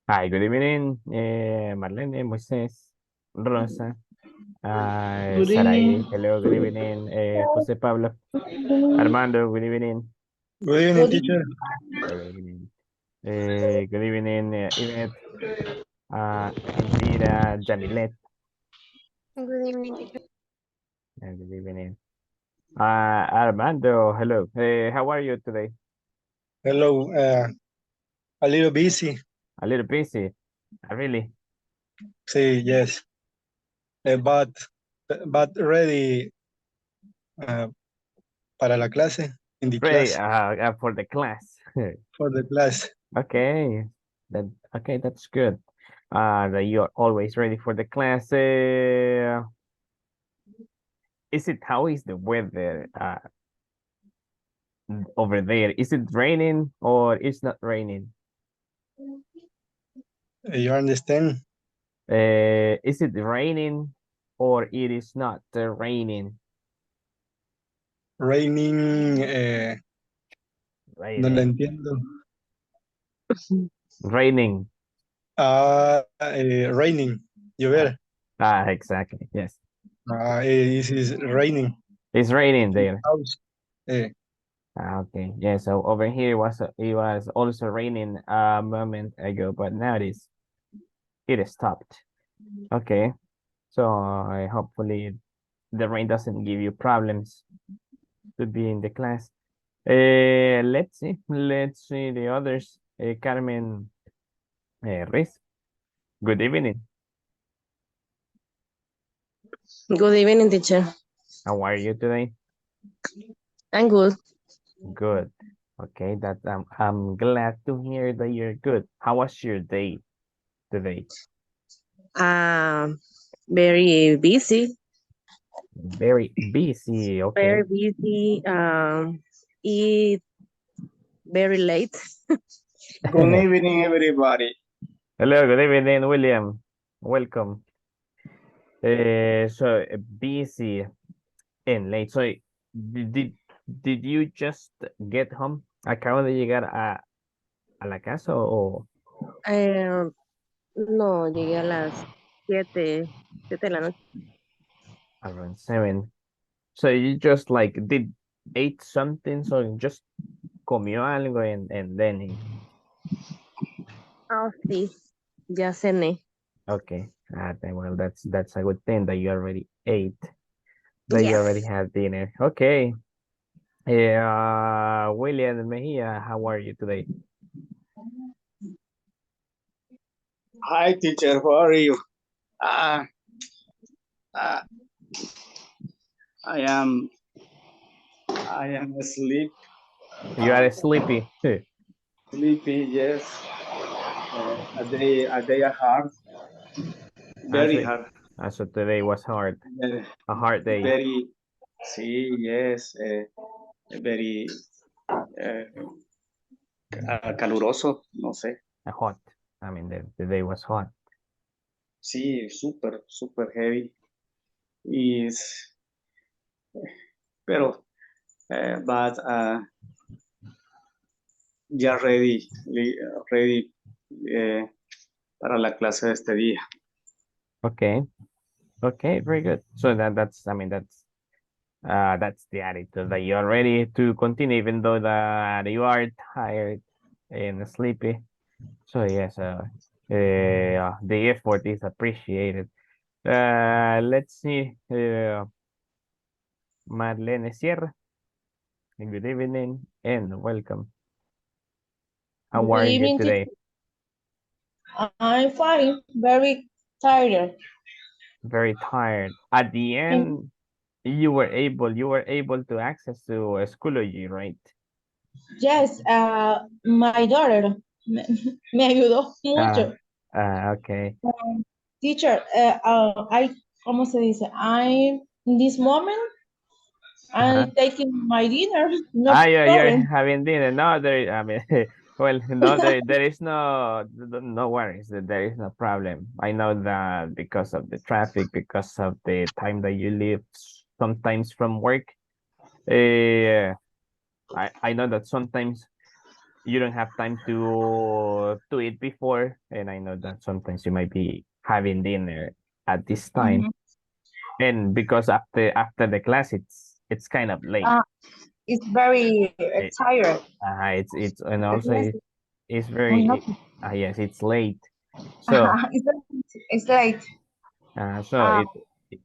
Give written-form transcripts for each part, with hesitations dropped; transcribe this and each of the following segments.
Hi, good evening, Marlene, Moisés, Rosa, Good Saraí, evening. hello, good evening, José Pablo, Armando, good evening, Good evening, teacher. good evening, good evening, Yvette, Indira, Jamilet, Good evening, teacher. good evening, Armando, hello, how are you today? Hello. A little busy. A little busy, really? Sí, yes. But ready uh, para la clase, in the Ready, class, for the class. for the class. Okay, okay, that's good. That you're always ready for the class. Is it how is the weather over there? Is it raining or it's not raining? You understand? Is it raining or it is not raining? Raining. No lo Raining, entiendo. raining. Raining. Uh, Llover. exactly. Yes, This is raining. it's raining there. House. Eh, Okay, yeah. So over here it was also raining a moment ago, but now it stopped. Okay, so hopefully the rain doesn't give you problems to be in the class. Let's see the others. Carmen Riz, good evening. Good evening, teacher. How are you today? I'm good. Good. Okay, that I'm glad to hear that you're good. How was your day today? Very busy. Very busy. Very Okay. busy. Eat very late. Good evening, everybody. Hello, good evening, William. Welcome. So busy and late. So did you just get home? ¿Acabo de llegar a la casa o No, llegué a las 7 de la noche. around 7? So you just like did ate something, so you just comió algo and then Oh, sí, ya cené. okay. Well, that's a good thing that you already ate, that you already Yes. had dinner. Okay. William Mejia, how are you today? Hi, teacher. How are you? Uh, uh, I am asleep. You are sleepy. Sleepy. Yes. A day hard. Very Actually, hard. so today was hard, Very, a hard day, very. Sí. Yes. Very caluroso. No sé. hot. I mean, the day was hot. Sí. Super, super heavy. Is pero but ya ready eh, para la clase de este día. Okay, okay, very good. So that's I mean that's the attitude that you're ready to continue, even though that you are tired and sleepy. So yes, the effort is appreciated. Let's see, Marlene Sierra. Good evening and welcome. How Good are you evening, teacher. today? I'm fine, very tired. Very tired. At the end, you were able to access to Schoology, right? Yes, my daughter me ayudó Uh, mucho. okay. Teacher, ¿cómo se dice? In this moment, Uh-huh. I'm taking my dinner, no You're problem. having dinner. No, there. I mean, Well, no, there is no worries. There is no problem. I know that because of the traffic, because of the time that you leave, sometimes from work. Uh, I know that sometimes you don't have time to eat before, and I know that sometimes you might be having dinner at this time, Mhm. and because after the class, it's kind of late. Uh, it's very It, tired. it's and The also class it's oh, no. very yes, it's late. So It's late. so Ah, it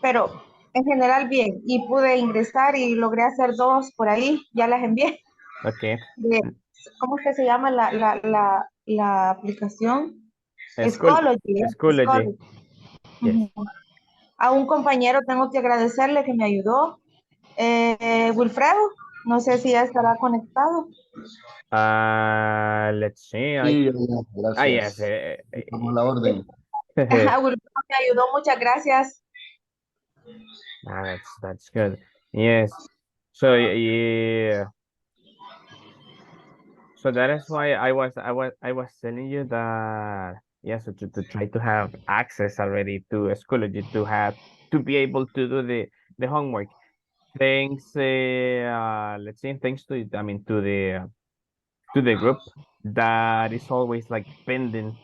pero en general bien. Y pude ingresar y logré hacer dos por ahí. Ya las envié. okay. De, ¿cómo es que se llama la aplicación? School Schoology. Schoology, Schoology. yes. Ujú. A un compañero tengo que agradecerle que me ayudó. Wilfredo, no sé si ya estará conectado. Let's see. Sí, Yes. gracias. Estamos a la orden. Wilfredo me ayudó, muchas gracias. That's good. Yes. So yeah. So that is why I was telling you that yes, so to try to have access already to Schoology to be able to do the homework. Thanks, let's say thanks to I mean to the group that is always like pending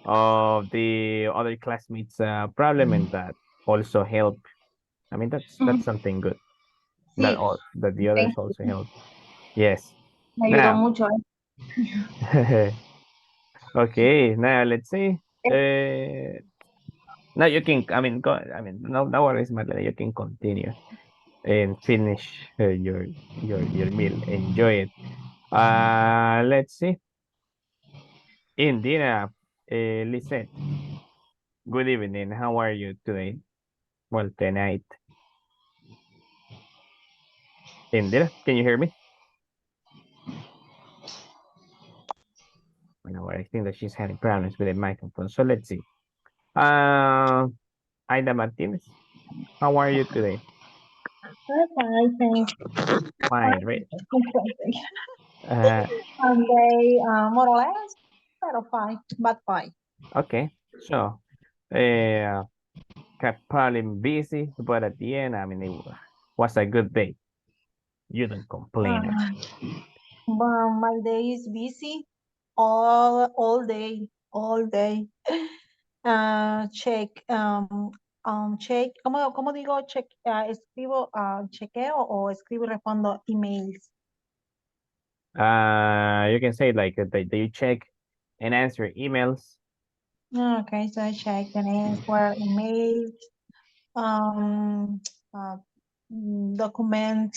of the other classmates' problem, and that also help. I mean that's Ujú. something good that Sí, all that the others thank also you. help. Yes. Me ayudó Now, mucho. okay. Now let's see. Uh, Now you can. I mean, go. I mean, no worries, Marlene. You can continue and finish your meal. Enjoy it. Let's see. Indira, Lisette, good evening. How are you today? Well, tonight. Indira, can you hear me? No, I think that she's having problems with the microphone. So let's see. Uh, Aida Martinez, how are you today? I think Fine, right? Uh, Sunday, more or less, pero fine, but fine. okay. So, uh, kept probably busy, but at the end, I mean, was a good day. You don't complain it. But my day is busy all day, all day. Check, check, ¿cómo digo? Check, escribo, chequeo o escribo y respondo emails. You can say like that you check and answer emails. Okay, so I check the names for emails, um, uh, document,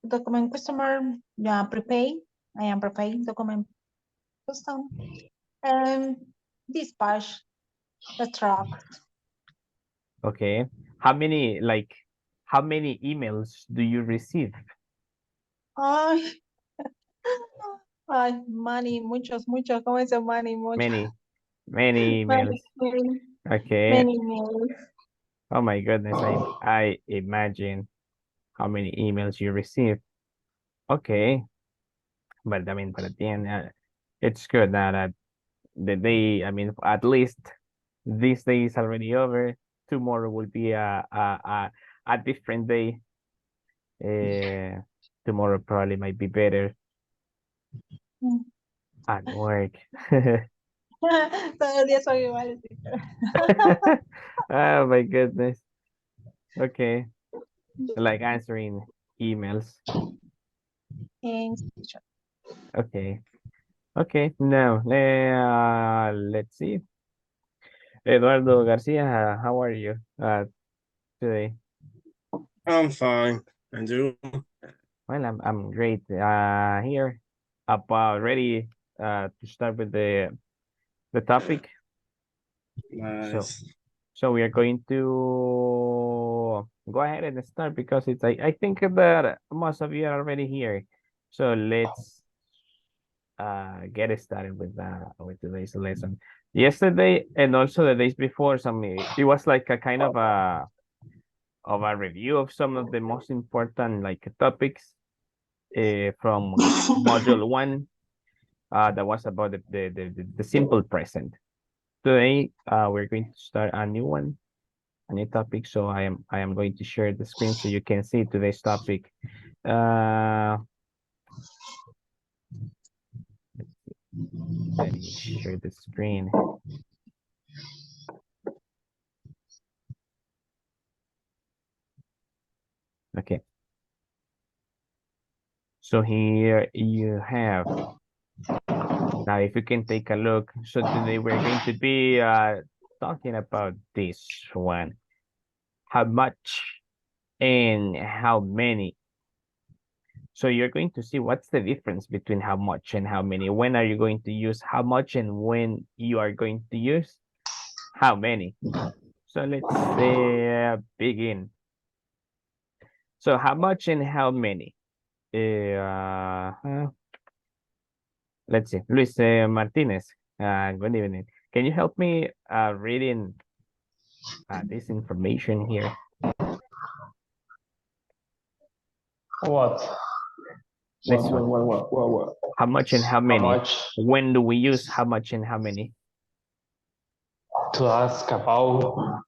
document customer, yeah, prepay, I am prepay, document custom, and dispatch the truck. Okay. How many emails do you receive? Ay, ay, money, muchos, ¿cómo dice money? Muchos, Many many, emails. many, Okay. many mails. Oh my goodness. I imagine how many emails you receive. Okay. But I mean, but at the end, it's good now that the day, I mean, at least this day is already over. Tomorrow will be a different day. Uh, Tomorrow probably might be better Mm. at work. Todos los días son iguales. Oh my goodness. Okay. Like answering emails. And Okay. Okay. Now, let's see. Eduardo Garcia, how are you today? I'm fine. And you? Well, I'm great. Here, about ready to start with the topic. So Nice. so we are going to go ahead and start because it's I think that most of you are already here. So let's get started with today's lesson. Yesterday and also the days before, it was like a kind of a review of some of the most important like topics. from module 1 that was about the simple present. Today we're going to start a new one, a new topic. So I am going to share the screen so you can see today's topic. Let me share the screen. Okay. So here you have, now if you can take a look. So today we're going to be talking about this one. How much and how many. So you're going to see what's the difference between how much and how many. When are you going to use how much and when you are going to use how many. So let's begin. So how much and how many. Let's see. Luis Martinez, good evening. Can you help me reading this information here? What? This one. What? How much and how How many? much When do we use how much and how many? to ask about?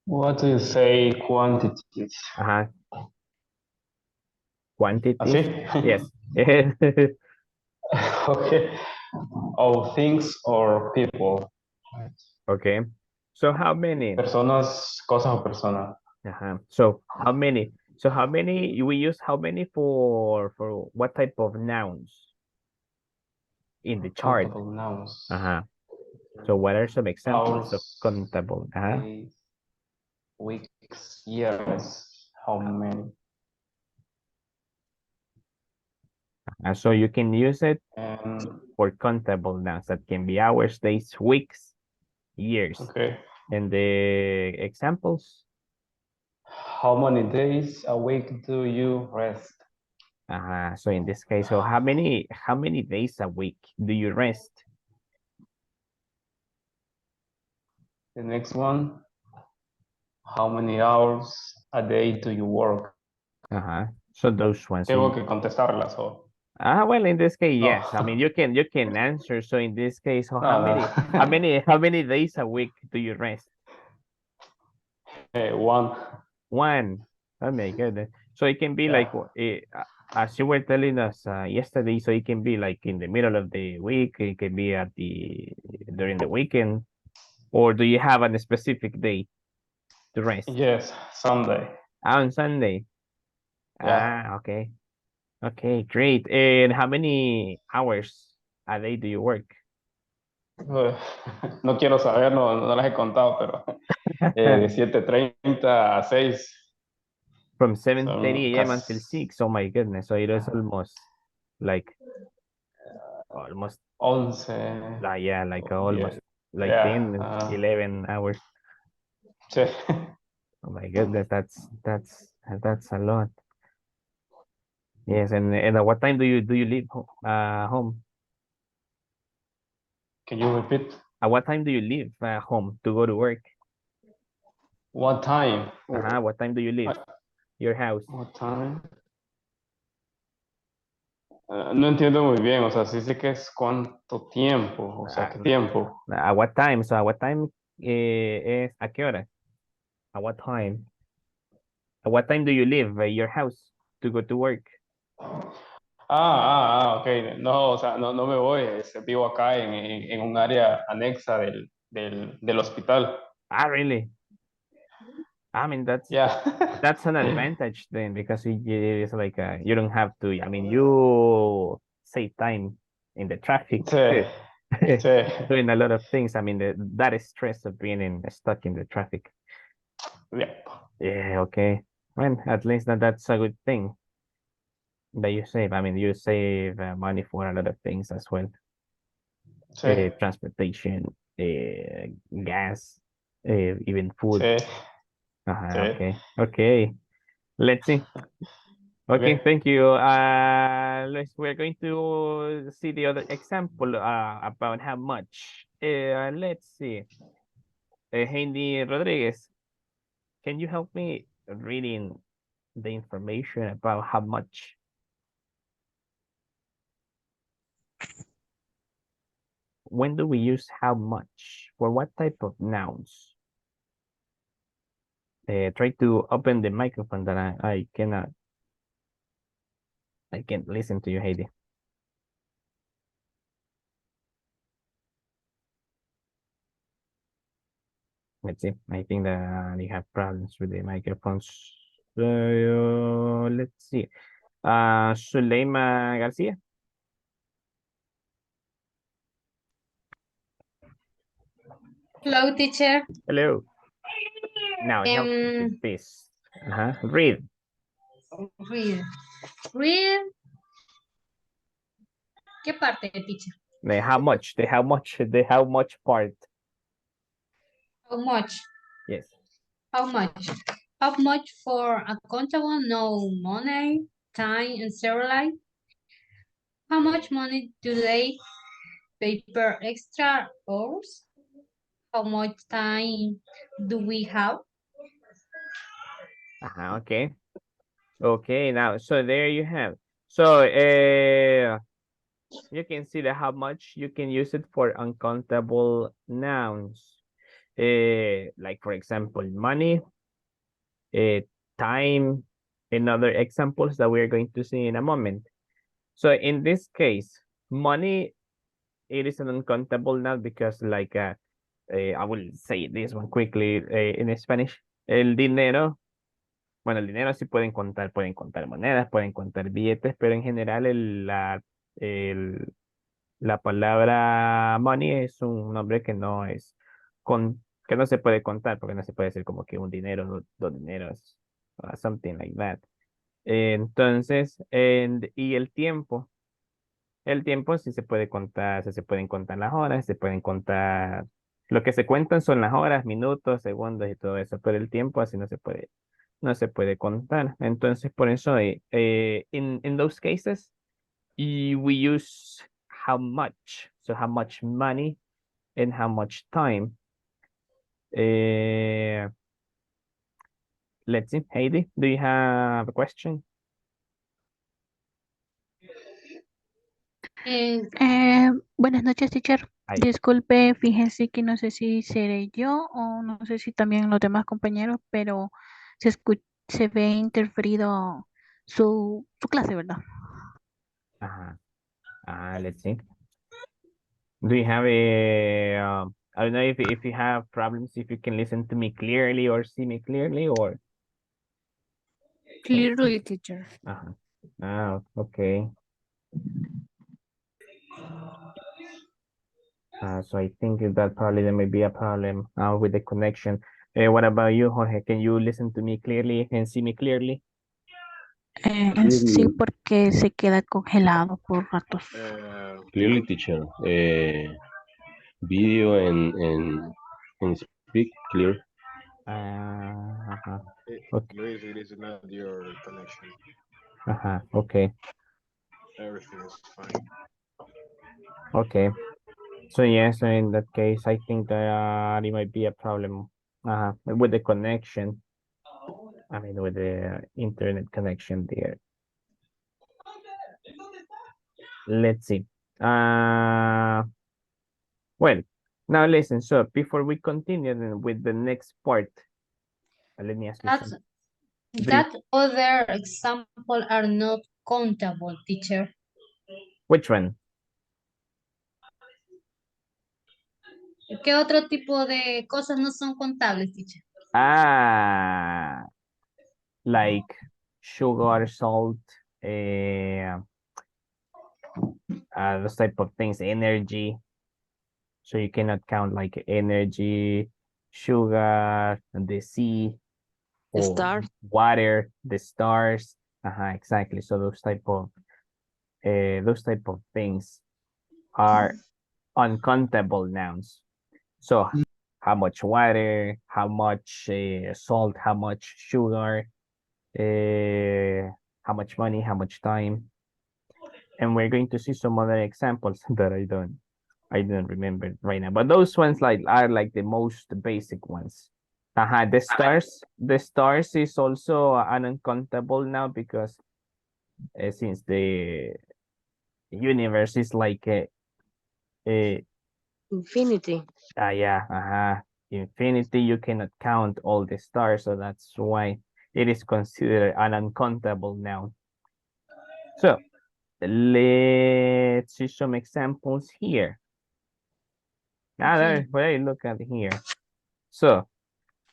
What do you say quantities? Uh-huh. Quantities? ¿Así? Yes. Okay. Of things or people. Okay. So how many? Personas, cosas o personas. Uh-huh. So how many? So how many we use how many for what type of nouns in the chart? Countable nouns. Uh-huh. So what are some examples of Hours, countable? Uh-huh. days, weeks, years. How many? So you can use it And for countable nouns. That can be hours, days, weeks, years. okay. And the examples? How many days a week do you rest? So in this case, so how many days a week do you rest? The next one. How many hours a day do you work? So those ones. Tengo que contestarlas o Well, in this case, no. yes. I mean, you can answer. So in this case, so No, how no. many how many days a week do you rest? One. One. Oh my goodness. So it can be Yeah. like as you were telling us yesterday. So it can be like in the middle of the week. It can be during the weekend, or do you have a specific day to rest? Yes, Sunday. On Sunday. Yeah. Okay. Okay, great. And how many hours a day do you work? No quiero saber, no las he contado, pero de 7:30 a 6 From son 7:30 a.m. until casi 6. Oh my goodness. So it is almost like almost 11. yeah, like almost 10. like Yeah. 10, 11 hours. Sí. Oh my goodness, that's a lot. Yes, and at what time do you leave home? Can you repeat? At what time do you leave home to go to work? What time? What time do you leave your house? What time? No entiendo muy bien, o sea, sí sé que es cuánto tiempo, o sea, qué tiempo. At what time? So at what time es a qué hora? At what time? At what time do you leave your house to go to work? Ok. No, o sea, no me voy, vivo acá en un área anexa del hospital. Really? I mean, Yeah. that's an advantage then, because it's like you don't have to. I mean, you save time in the traffic, Sí, sí. doing a lot of things. I mean, that is stress of being stuck in the traffic. Yeah. Yeah. Okay. Well, at least that's a good thing that you save. I mean, you save money for a lot of things as well. Sí, Transportation, gas, even food. sí, sí. Okay. Okay. Let's see. Okay, Ok. thank you. We're going to see the other example about how much. Let's see. Handy Rodriguez, can you help me reading the information about how much? when do we use how much? For what type of nouns? Try to open the microphone that I cannot. I can't listen to you, Heidi. Let's see. I think that you have problems with the microphones. So let's see. Suleima Garcia. Hello, teacher. Hello. Now help me with this. Read. Read. Read. ¿Qué parte, teacher? The how much part. How much? Yes. How much? How much for accountable? No money, time, and zero life? How much money do they pay per extra hours? How much time do we have? Okay. Okay, now, so there you have. So, you can see that how much you can use it for uncountable nouns. Like, for example, money, time, and other examples that we're going to see in a moment. So, in this case, money, it is an uncountable noun because, like, I will say this one quickly in Spanish. El dinero. Bueno, el dinero sí pueden contar monedas, pueden contar billetes, pero en general la palabra money es un nombre que no es que no se puede contar, porque no se puede decir como que un dinero, dos dineros, something like that. Entonces, y el tiempo sí se puede contar, se pueden contar las horas, se pueden contar, lo que se cuentan son las horas, minutos, segundos y todo eso, pero el tiempo así no se puede contar. Entonces, por eso, in those cases, we use how much. So, how much money and how much time. Let's see, Heidi, do you have a question? Buenas noches, teacher. Hi. Disculpe, fíjense que no sé si seré yo o no sé si también los demás compañeros, pero se ve interferido su clase, ¿verdad? Let's see. Do you have I don't know if you have problems, if you can listen to me clearly or see me clearly or. Clearly, teacher. Okay. So I think that probably there may be a problem with the connection. What about you, Jorge? Can you listen to me clearly and see me clearly? Sí, porque se queda congelado por ratos. Clearly, teacher. Video and speak clear. Okay. Luis, it is not your connection. Okay. Everything is fine. Okay. So yes, in that case, I think that it might be a problem with the connection. I mean, with the internet connection there. Let's see. Well, now listen. So before we continue then with the next part, let me ask you something. That other example are not countable, teacher. Which one? ¿Qué otro tipo de cosas no son contables, teacher? Like sugar, salt, those type of things, energy. So you cannot count like energy, sugar, the sea, or Stars. water, the stars. Exactly. So those type of things are uncountable nouns. So how much water, how much salt, how much sugar, how much money, how much time. And we're going to see some other examples that I don't remember right now. But those ones are like the most basic ones. The stars is also an uncountable now because since the universe is like Infinity. Yeah, infinity, you cannot count all the stars, so that's why it is considered an uncountable noun. So let's see some examples here. There, look at here. So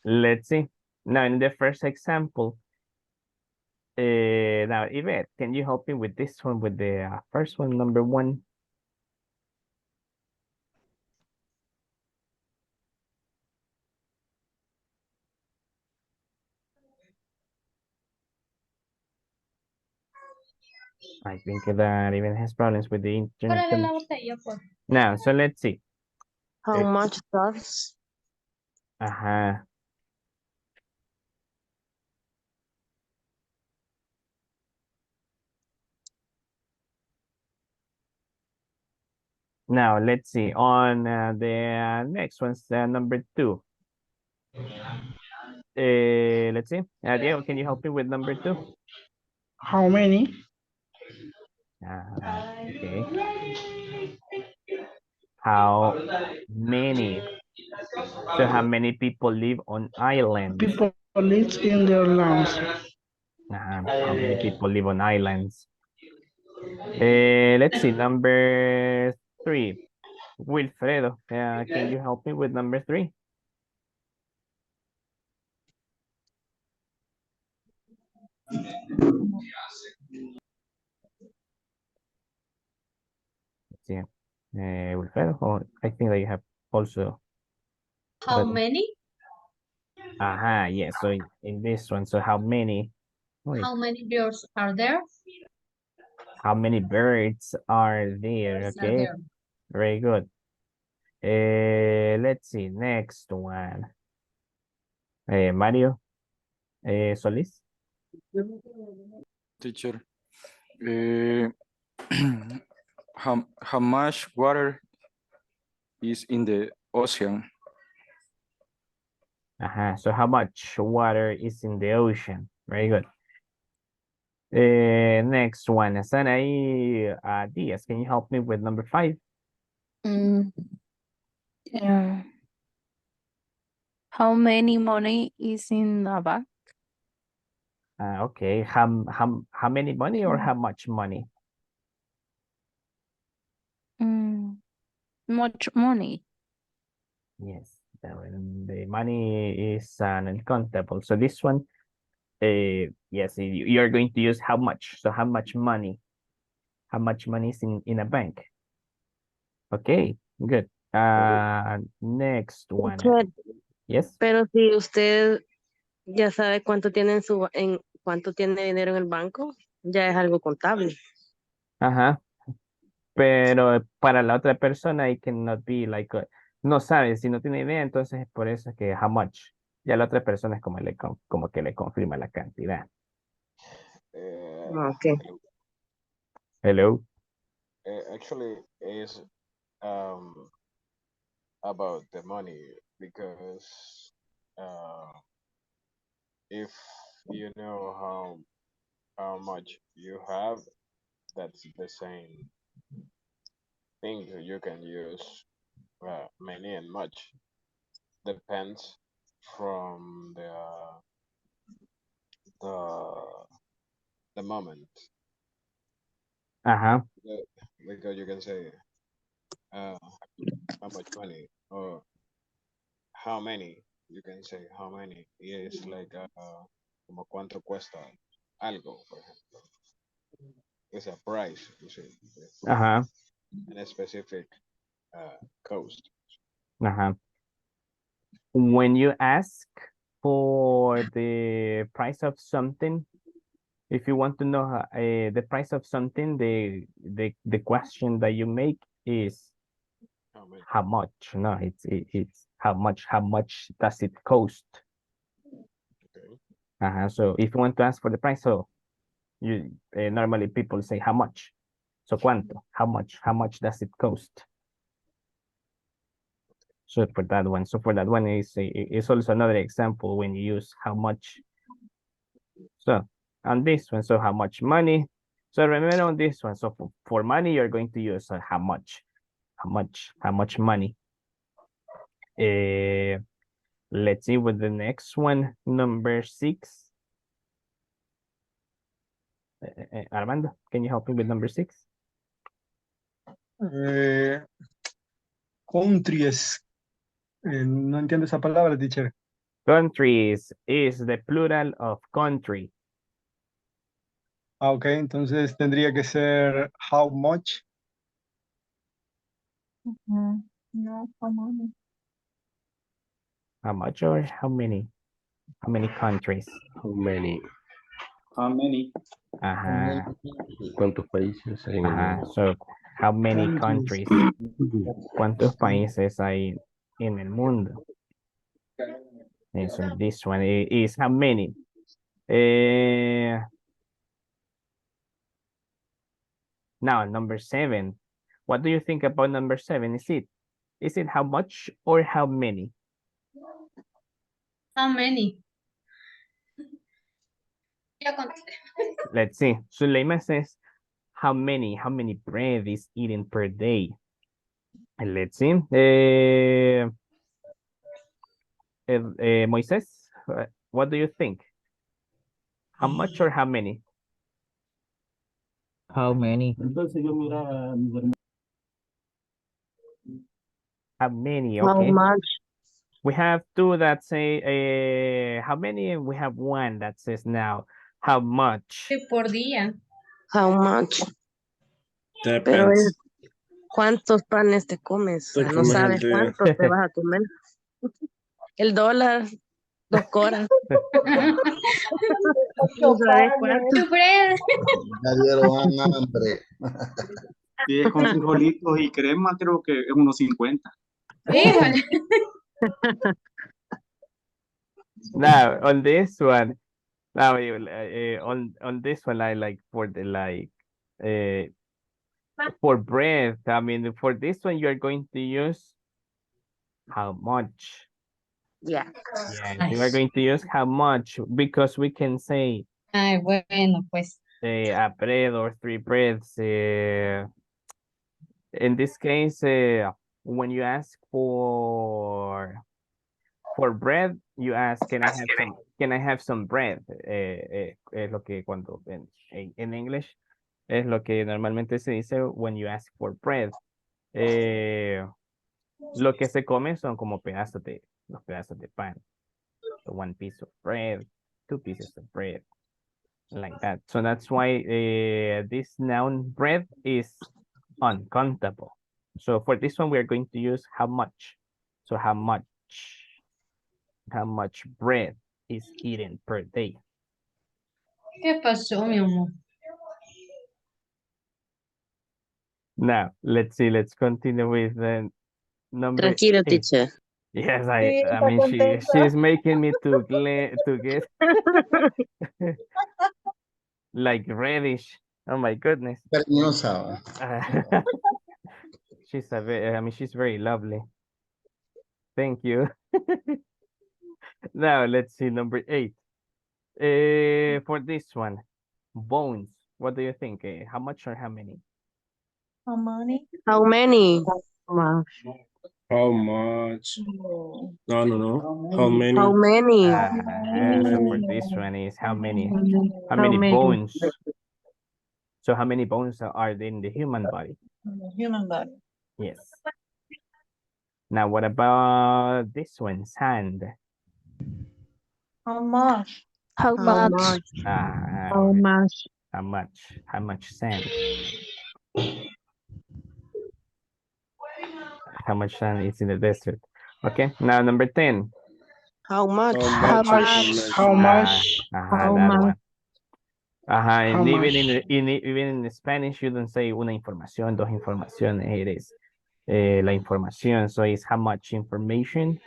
let's see. Now in the first example, now Yvette, can you help me with this one, with the first one, number 1? I think that even has problems with the internet. Párale la botella, pues. Now, so let's see. How much does Ajá. Now, let's see. On the next one's number 2. Let's see. Diego, can you help me with number 2? How many? Okay. How many? So how many people live on islands? People live in their lands. How many people live on islands? Let's see. Number 3. Wilfredo, can you help me with number 3? Let's see. Wilfredo, I think that you have also. How many? Yes. So in this one, so how many? Wait, How many birds are there? how many birds are there? Birds are Okay, there. very good. Let's see. Next one. Mario Solis. Teacher, how much water is in the ocean? So how much water is in the ocean? Very good. Next one. Sanaí Diaz, can you help me with number 5? Yeah. How many money is in a bag? Okay. How many money or how much money? Much money. Yes, the money is an uncountable. So this one, yes, you're going to use how much. So how much money? How much money is in a bank? Okay, good. Next one. Teacher, Yes. pero si usted ya sabe cuánto tiene cuánto tiene dinero en el banco, ya es algo contable. Pero para la otra persona, it cannot be like, no sabe, si no tiene idea, entonces es por eso que how much. Ya la otra persona es como que le confirma la cantidad. Okay. Hello. Actually, is about the money because if you know how much you have, that's the same thing you can use many and much. Depends from the moment. Because you can say how much money or how many. You can say how many. It's like como cuánto cuesta algo, por ejemplo. It's a price, you see, and a specific cost. When you ask for the price of something, if you want to know the price of something, the question that you make is how much. No, it's how much does it cost? So if you want to ask for the price, so you normally people say how much. So cuánto, how much does it cost? So for that one is also another example when you use how much. So on this one, so how much money? So remember on this one, so for money, you're going to use how much money. Let's see with the next one, number 6. Armando, can you help me with number 6? Countries. No entiendo esa palabra, teacher. Countries is the plural of country. Ok, entonces tendría que ser how much. No, ¿cómo no? How much or how many? How many countries? How many? How many? Ajá, ¿Cuántos países hay en el ajá. mundo? So, how many Countries. countries? ¿Cuántos países hay en el mundo? And so this one is how many? Now, number 7. What do you think about number 7? Is it how much or how many? How many? Ya contesté. Let's see. Suleima says, how many bread is eaten per day? And let's see. Moises, what do you think? How much or how many? How many? How many? How Okay. much? We have 2 that say how many, and we have 1 that says now how much. Por día. How much? Pero es Depends. cuántos panes te comes. O Te sea, no comes al sabes día. cuántos te vas a comer. El dólar, 2 coras. No sabes cuánto. Tu bread. Ya dieron hambre. Si es con frijolitos y crema, creo que es unos 50. Híjole. Now on this one, now on this one, I like for the for bread. I mean, for this one, you are going to use how much. Yeah. Yeah, you are going to use how much because we can say Ay, bueno, pues. a bread or 3 breads. In this case, when you ask for bread, you ask, can I have some bread? Es lo que cuando en English es lo que normalmente se dice when you ask for bread. Lo que se come son como los pedazos de pan. So 1 piece of bread, 2 pieces of bread, like that. So that's why this noun bread is uncountable. So for this one, we are going to use how much. So how much bread is eaten per day? ¿Qué pasó, mi amor? Now, let's see. Let's continue with the number Tranquilo, 8. teacher. Yes, Sí, I está mean, contenta. she's making me to get like reddish. Oh my goodness. Cariñosa. She's very lovely. Thank you. Now let's see number 8. For this one, bones. What do you think? How much or how many? How many? How many? How much? No. How many? How many? So for this one is how many? How How many many? bones? So how many bones are in the human body? Human body. Yes. Now what about this one? Sand. How much? How How much? much? How much? How much sand? How much sand is in the desert? Okay. Now number 10. How much? How much? How much? How That much? one. And How even much? in Spanish, you don't say una información, dos informaciones. It is la información. So it's how much information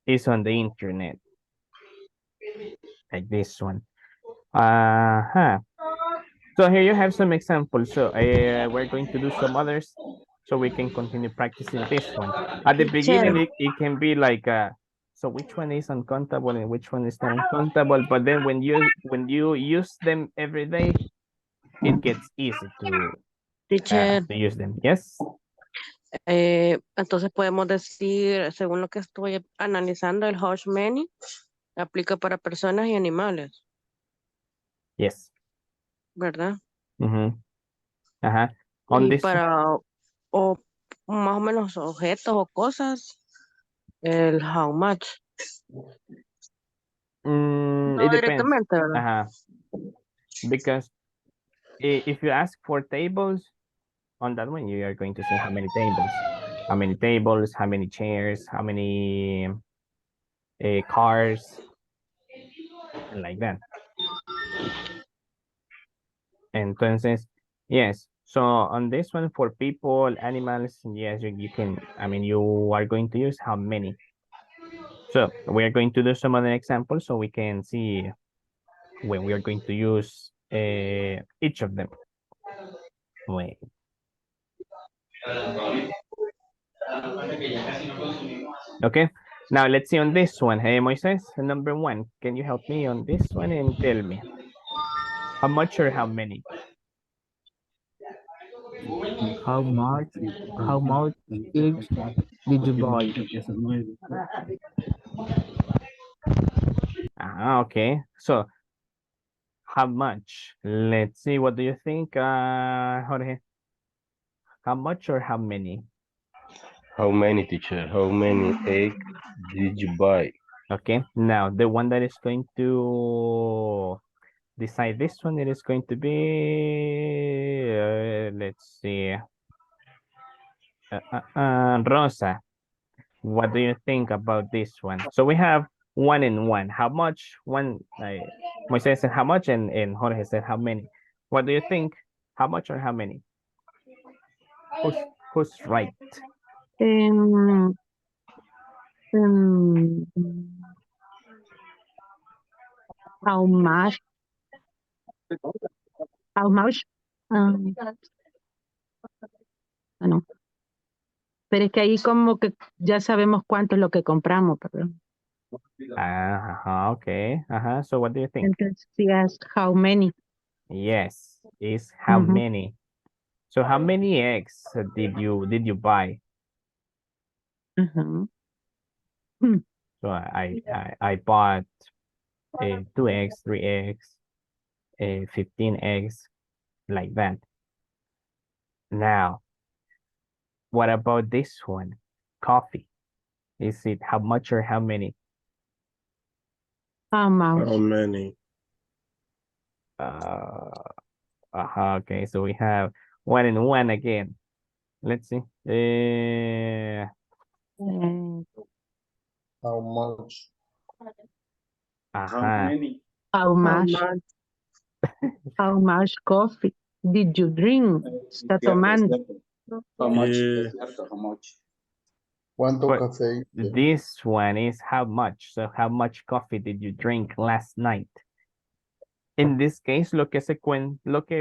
is on the internet. Like this one. So here you have some examples. So we're going to do some others so we can continue practicing this one. At the beginning, it can be like, so which one is uncountable and which one is not uncountable? But then when you use them every day, it gets easy to Teacher, use them. Yes? Entonces podemos decir, según lo que estoy analizando, el house many aplica para personas y animales, Yes. ¿verdad? Mhm. Ajá. On Y this, para o más o menos objetos o cosas, el how much. it No depends. directamente, ¿verdad? Ajá. Because if you ask for tables, on that one, you are going to say how many tables, how many chairs, how many cars, and like that. Entonces, yes. So on this one, for people, animals, yes, you can, I mean, you are going to use how many. So we are going to do some other examples so we can see when we are going to use each of them. Wait. Okay, now let's see on this one. Hey, Moises, number one, can you help me on this one and tell me how much or how many? How much how much eggs did you buy? Okay. So how much? Let's see. What do you think, Jorge? How much or how many? How many, teacher? How many eggs did you buy? Okay. Now the one that is going to decide this one, it is going to be, let's see, Rosa. What do you think about this one? So we have one and one. How much? One, Moises said how much, and Jorge said how many. What do you think? How much or how many? Who's right? Um, um, how much? How much? Bueno, pero es que ahí como que ya sabemos cuánto es lo que compramos, perdón. Okay. So what do you think? Entonces, yes, how many? Yes, is how Mhm. many. So how many eggs did you buy? Mhm. So I bought 2 eggs, 3 eggs, 15 eggs, like that. Now, what about this one? Coffee. Is it how much or how many? How much? How many? Okay, so we have one and one again. Let's see. How much? How many? How much? How much coffee did you drink? Está tomando. How much? Yeah. How much? ¿Cuánto But café hice? this one is how much. So how much coffee did you drink last night? In this case, lo que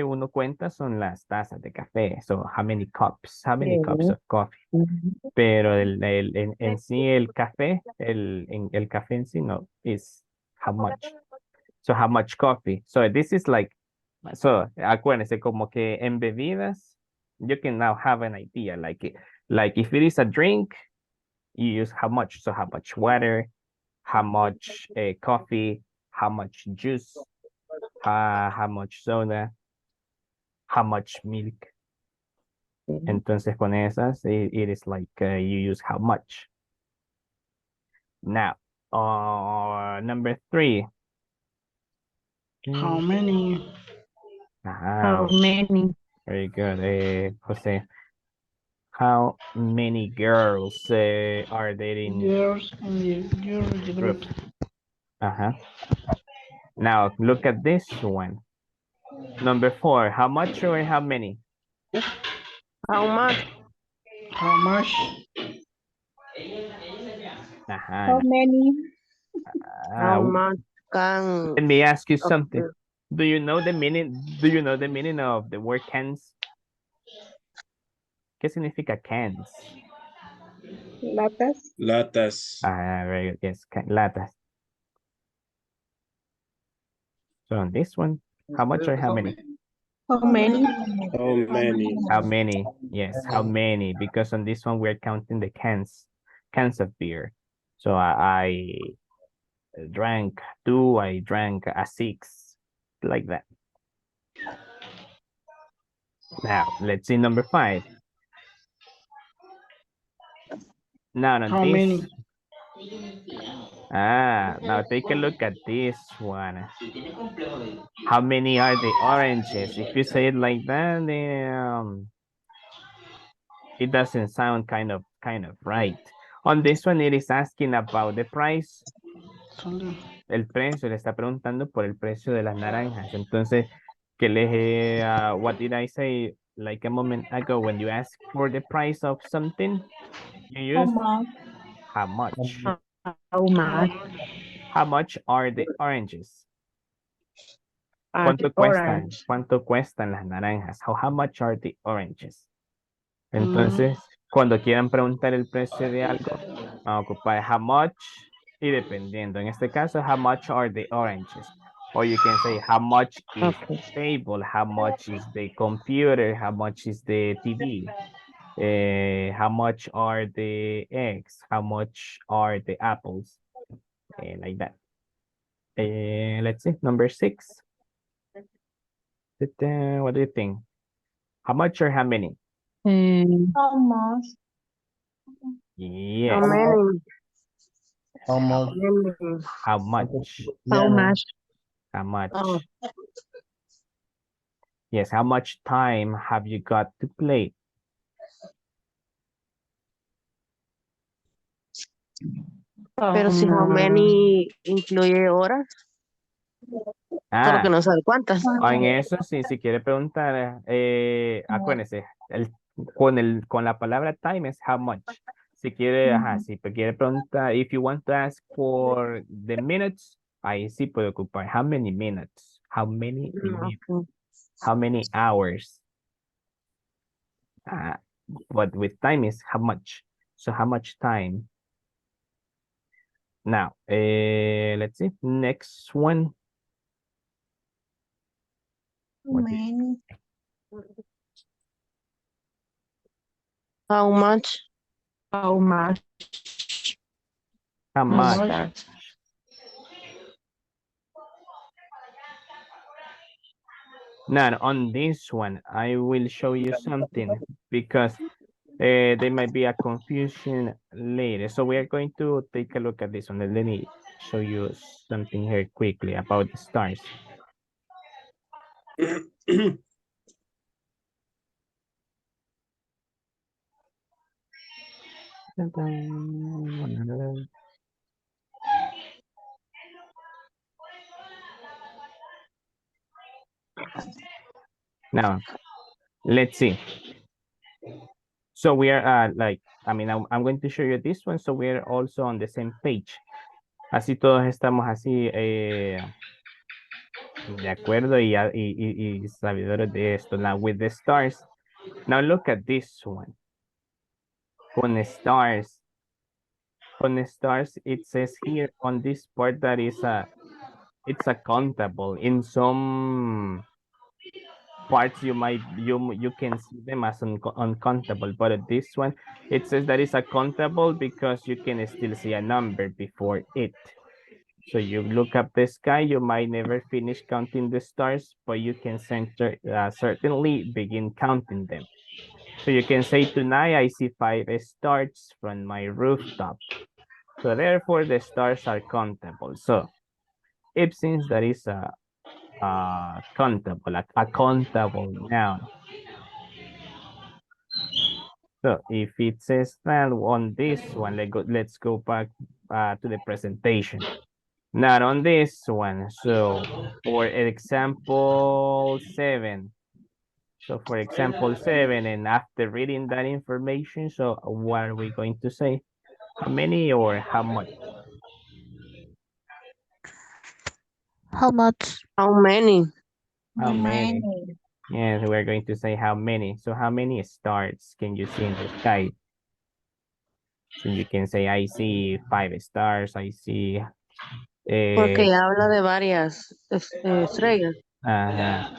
uno cuenta son las tazas de café. So how many cups? How many cups of coffee? Pero en sí el café, el café en sí no, is how much. So how much coffee? So this is like, so acuérdense como que en bebidas, you can now have an idea. Like if it is a drink, you use how much. So how much water, how much coffee, how much juice, how much soda, how much milk. Entonces con esas, it is like you use how much. Now, number 3. How many? How many? Very good, Jose. How many girls are there in Girls in your group? group. Now, look at this one. Number 4, how much or how many? How much? How much? How many? How much can Let me ask you of something. the Do you know the meaning of the word cans? ¿Qué significa cans? Latas. Latas. Very good. Yes, latas. So on this one, how much or how many? How many? How many? How many? Yes, how many? Because on this one we're counting the cans of beer. So I drank two, I drank a six, like that. Now let's see number 5. Now on How this, many? now take a look at this one. How many are the oranges? If you say it like that, then, it doesn't sound kind of right. On this one, it is asking about the price. Solo. El precio, le está preguntando por el precio de las naranjas. Entonces, what did I say like a moment ago? When you ask for the price of something, you How use much? how much. How much How much are the oranges? are the orange? ¿Cuánto cuestan las naranjas? How much are the oranges? Mm, Entonces, cuando quieran preguntar el precio de algo, van a ocupar how much y dependiendo. En este caso, how much are the oranges? Or you can say how much is Okay. the table, how much is the computer, how much is the TV, how much are the eggs, how much are the apples, like that. Let's see, number 6. What do you think? How much or how many? How much? How Yes. many? How much? Many. How much? How much? How Oh, much? Yes, how much time have you got to play? pero si how many incluye horas, solo que Ah, no sabe cuántas. en eso sí, si quiere preguntar, acuérdese, con la palabra time es how much. Si quiere, si quiere preguntar, if you want to ask for the minutes, ahí sí puede ocupar how many minutes, how many minutes, Okay. how many hours. But with time is how much. So how much time? Now, let's see, next one. What is- Many. How much? How much? How much? Stars? Now, on this one, I will show you something because there might be a confusion later. So we are going to take a look at this one. Let me show you something here quickly about the stars. Now, let's see. So we are I'm going to show you this one, so we're also on the same page. Así todos estamos así de acuerdo y sabedores de esto. Now with the stars. Now look at this one. Con stars. Con stars, it says here on this part that it's a countable. In some parts you can see them as uncountable, but at this one it says that it's a countable because you can still see a number before it. So you look up the sky, you might never finish counting the stars, but you can certainly begin counting them. So you can say tonight I see 5 stars from my rooftop. So therefore the stars are countable. So if since that is a countable, a countable noun. So if it says that on this one, let's go back to the presentation. Not on this one. So for example 7. So for example 7, and after reading that information, so what are we going to say? How many or how much? How much? How many? How many? Many. Yes, we're going to say how many. So how many stars can you see in the sky? So you can say, I see 5 stars, I see Porque habla de varias estrellas. ajá.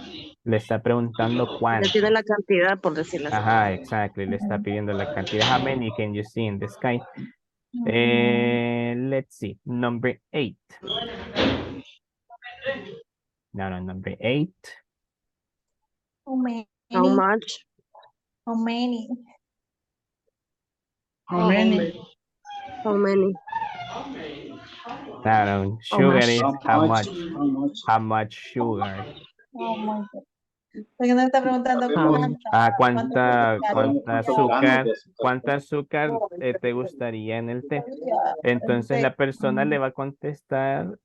Le está preguntando Ya cuánto. tiene la cantidad, por decirlo así. Ajá, exactly. Le está pidiendo la cantidad. How many can you see in the sky? Let's see. Number 8. No, number 8. How many? How much? How many? How many? How many? No, How sugar much? is How how much? much. How much? How much sugar. Oh my God. Porque no está preguntando Sabemos Cuánta cuántos gramos azúcar, de azúcar. cuánta azúcar te gustaría en el té. azúcar. Entonces la persona le va a contestar,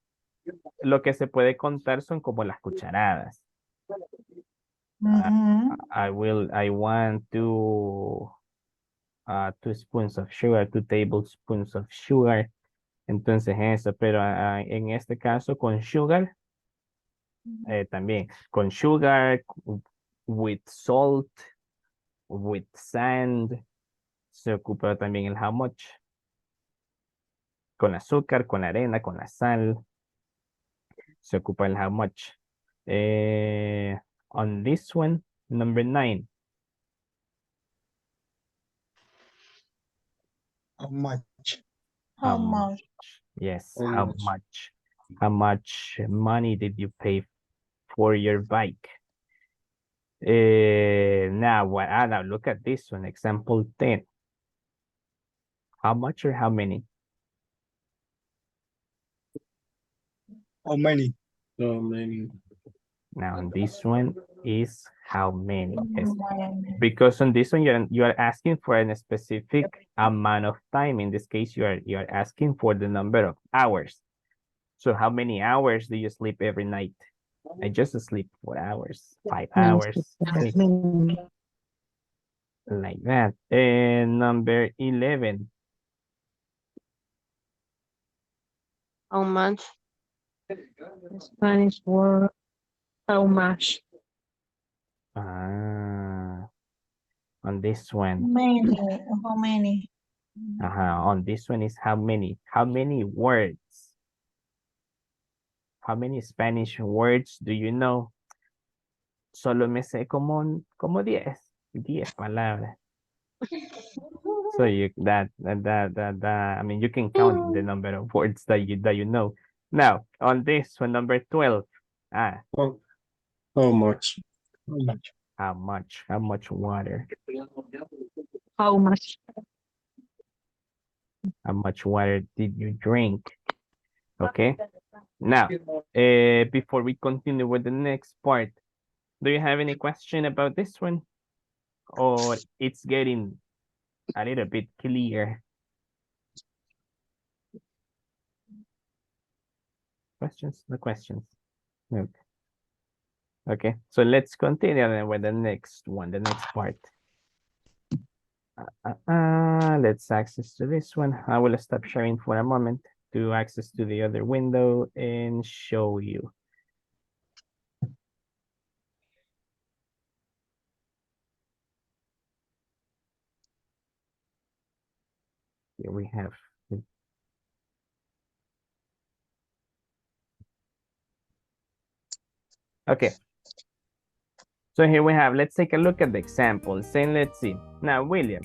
lo que se puede contar son como las cucharadas. I want two spoons of sugar, 2 tablespoons of sugar. Entonces eso, pero en este caso con sugar, también con sugar, with salt, with sand, se ocupa también el how much. Con azúcar, con arena, con la sal, se ocupa el how much. On this one, number 9. How much? How much? Yes, How how much? much? How much money did you pay for your bike? Now look at this one, example 10. How much or how many? How many? How many? Now on this one is how many? Yes. Because on this one you are asking for a specific amount of time. In this case, you are asking for the number of hours. So how many hours do you sleep every night? I just sleep 4 hours, 5 hours, 6, like that. And number 11. How much? Spanish word. How much? On this one. Many. How many? On this one is how many? How many words? How many Spanish words do you know? Solo me sé como 10 palabras. So I mean, you can count the number of words that you know. Now, on this one, number 12. How much? How much? How much? How much water? How much? How much water did you drink? Okay. Now, before we continue with the next part, do you have any question about this one? Or it's getting a little bit clear? Questions? No questions. Okay. Okay, so let's continue then with the next one, the next part. Let's access to this one. I will stop sharing for a moment to access to the other window and show you. Here we have. Okay. So here we have, let's take a look at the examples and let's see. Now, William,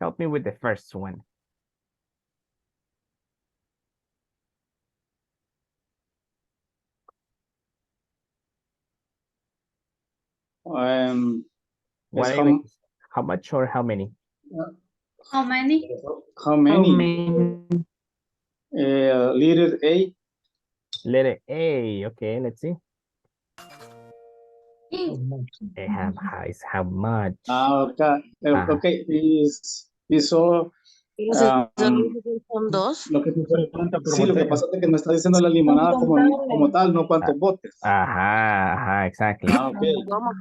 help me with the first one. What are you, how much or how many? How many? How many? Letter A. Letter A. Okay, let's see. How much? Okay. Okay. Is so. Son dos. Lo que te pregunta, sí, lo que pasa es que me está diciendo la limonada como tal, no cuántos botes. Ajá, exactly. Okay. ¿Cómo?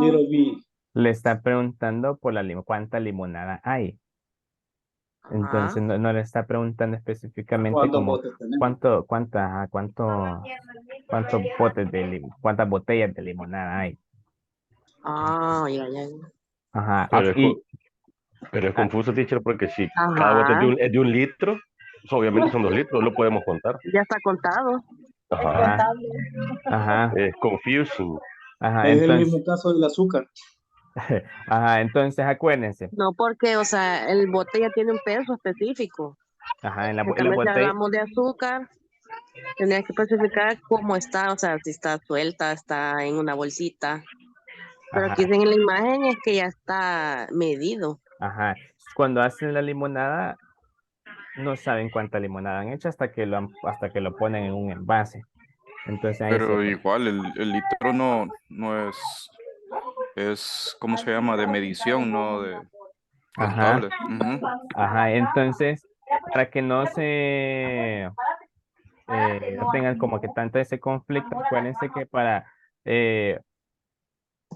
Little B. Le está preguntando por cuánta limonada hay. Entonces no le está preguntando específicamente ¿Cuántos como botes tenemos? cuántas botellas de limonada hay. Ya. Ajá. Pero es confuso, teacher, porque si Ajá. cada bote es de un litro, pues obviamente son 2 litros, lo podemos contar. Ya está contado. Ajá. Ajá. Es confusing. Ajá, Es el entonces, mismo caso del azúcar. ajá, entonces acuérdense. No, porque, o sea, el bote ya tiene un peso específico. Ajá, En en la cambio, si botella. hablamos de azúcar, tendría que especificar cómo está, o sea, si está suelta, está en una bolsita. Pero aquí Ajá, en la imagen es que ya está medido. ajá. Cuando hacen la limonada, no saben cuánta limonada han hecho hasta que lo ponen en un envase. Entonces ahí se... Pero igual el litro no es, ¿cómo se llama? De medición, no de Ajá, contable. Ujú. ajá. Entonces, para que no tengan como que tanto ese conflicto, acuérdense que eh,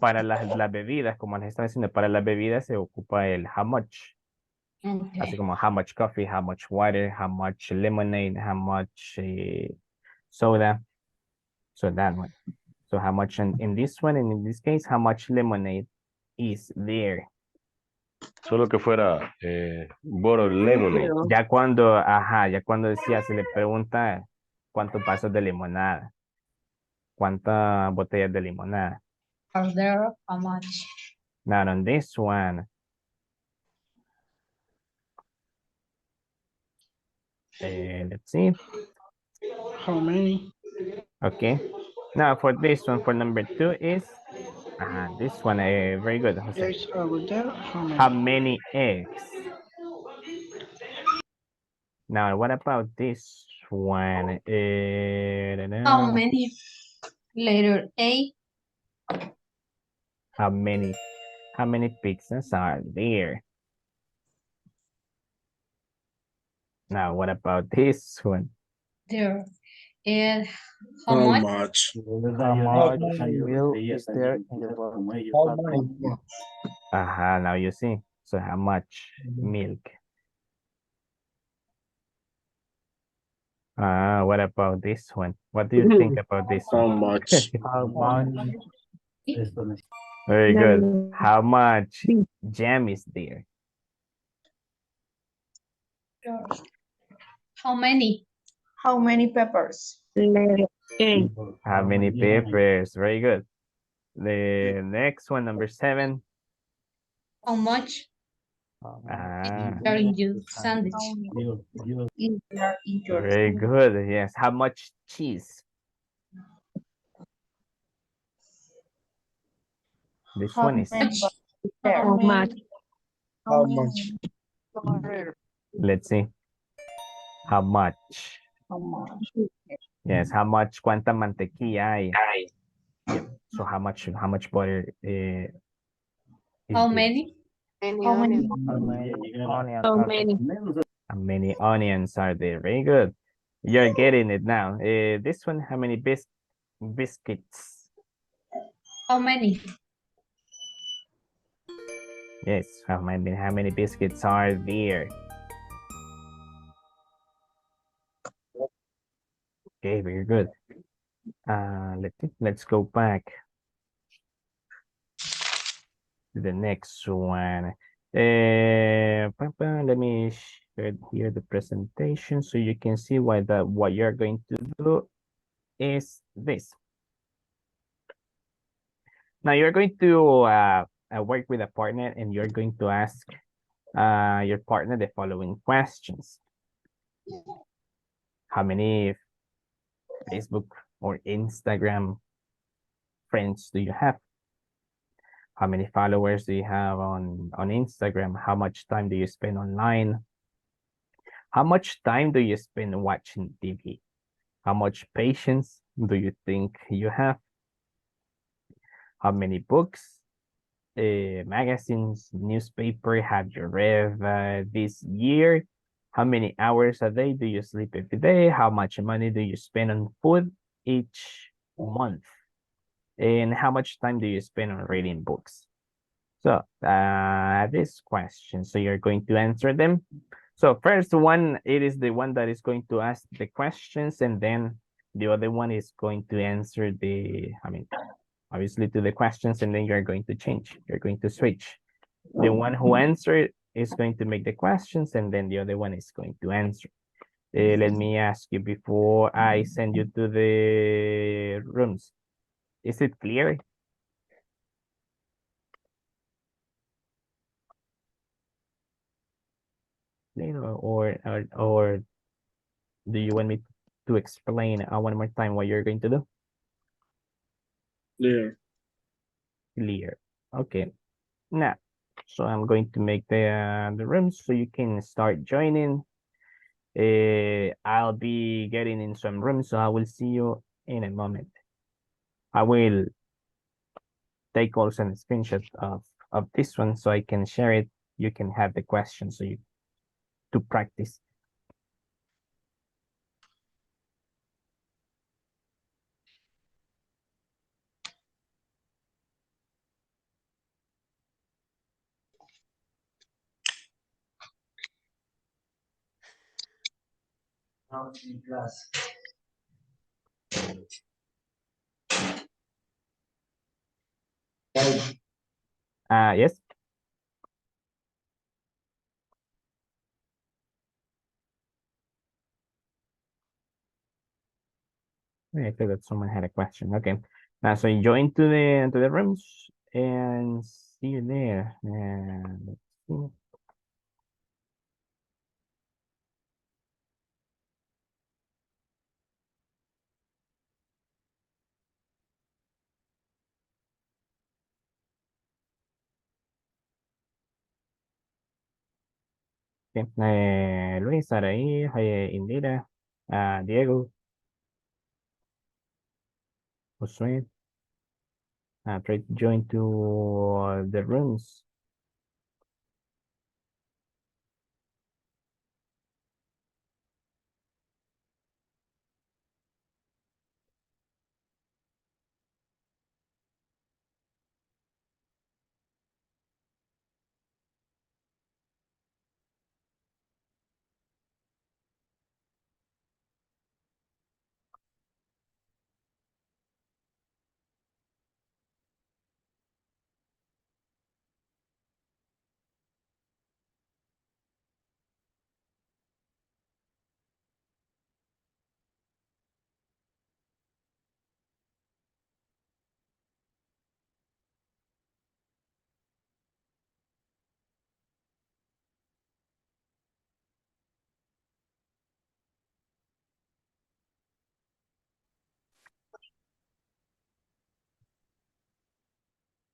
para las bebidas, como les estaba diciendo, para las bebidas se ocupa el how much. Así Okay. como how much coffee, how much water, how much lemonade, how much soda. So that one. So how much in this one, and in this case, how much lemonade is there? Solo que fuera bottle lemonade. Líquido. Ya cuando decía, se le pregunta cuántos vasos de limonada, cuántas botellas de limonada. Are there how much? Now on this one, let's see. How many? Okay. Now for this one, for number 2 is, this one, very good, Jose. Eggs over there. How How many? many eggs? Now, what about this one? How many? Letter A. How many pizzas are there? Now, what about this one? There. And how How much? much? How How much much? milk is there in the bottle? How much? Now you see. So how much milk? What about this one? What do you think about this How one? much? How much? Very good. How much jam is there? How many? How many peppers? Letter A. How many peppers? Very good. The next one, number 7. How much Ah, are in your sandwich? Is there in your very good. Yes. How much cheese? This How one is, many Much? is there? How much? How much? let's see. How much? How much? Yes. How much? ¿Cuánta mantequilla hay? Yep. So how much butter is How there? many? How many? How many onions How are many? How many onions are there? Very good. You're getting it now. This one, how many biscuits? How many? Yes. How many biscuits are there? Okay, very good. Let's go back to the next one. Let me share here the presentation so you can see what you're going to do is this. Now you're going to work with a partner and you're going to ask your partner the following questions. How many Facebook or Instagram friends do you have? How many followers do you have on Instagram? How much time do you spend online? How much time do you spend watching TV? How much patience do you think you have? How many books, magazines, newspaper have you read this year? How many hours a day do you sleep every day? How much money do you spend on food each month? And how much time do you spend on reading books? So this question, so you're going to answer them. So first one, it is the one that is going to ask the questions, and then the other one is going to answer obviously to the questions, and then you're going to change. You're going to switch. The one who answered is going to make the questions, and then the other one is going to answer. Let me ask you before I send you to the rooms. Is it clear? explain, or do you want me to explain one more time what you're going to do? Clear. Clear. Okay. Now, so I'm going to make the rooms so you can start joining. I'll be getting in some rooms, so I will see you in a moment. I will take also a screenshot of this one so I can share it. You can have the questions so you to practice. Yes. I thought that someone had a question. Okay. So you join to the rooms and see you there. And let's see. Okay. Luis, Araí, Indira, Diego, Josué. Try to join to the rooms.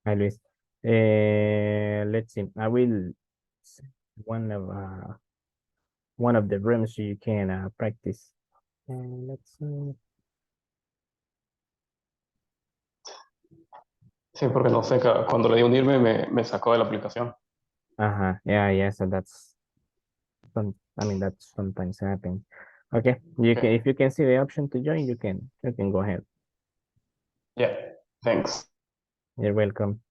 Hi, Luis. Let's see. I will send one of the rooms so you can practice. Let's see. Sí, porque no sé, cuando le di unirme me sacó de la aplicación. Yeah. So that's that sometimes happens. Okay. You can, if you can see the option to join, you can go ahead. Yeah, thanks. You're welcome.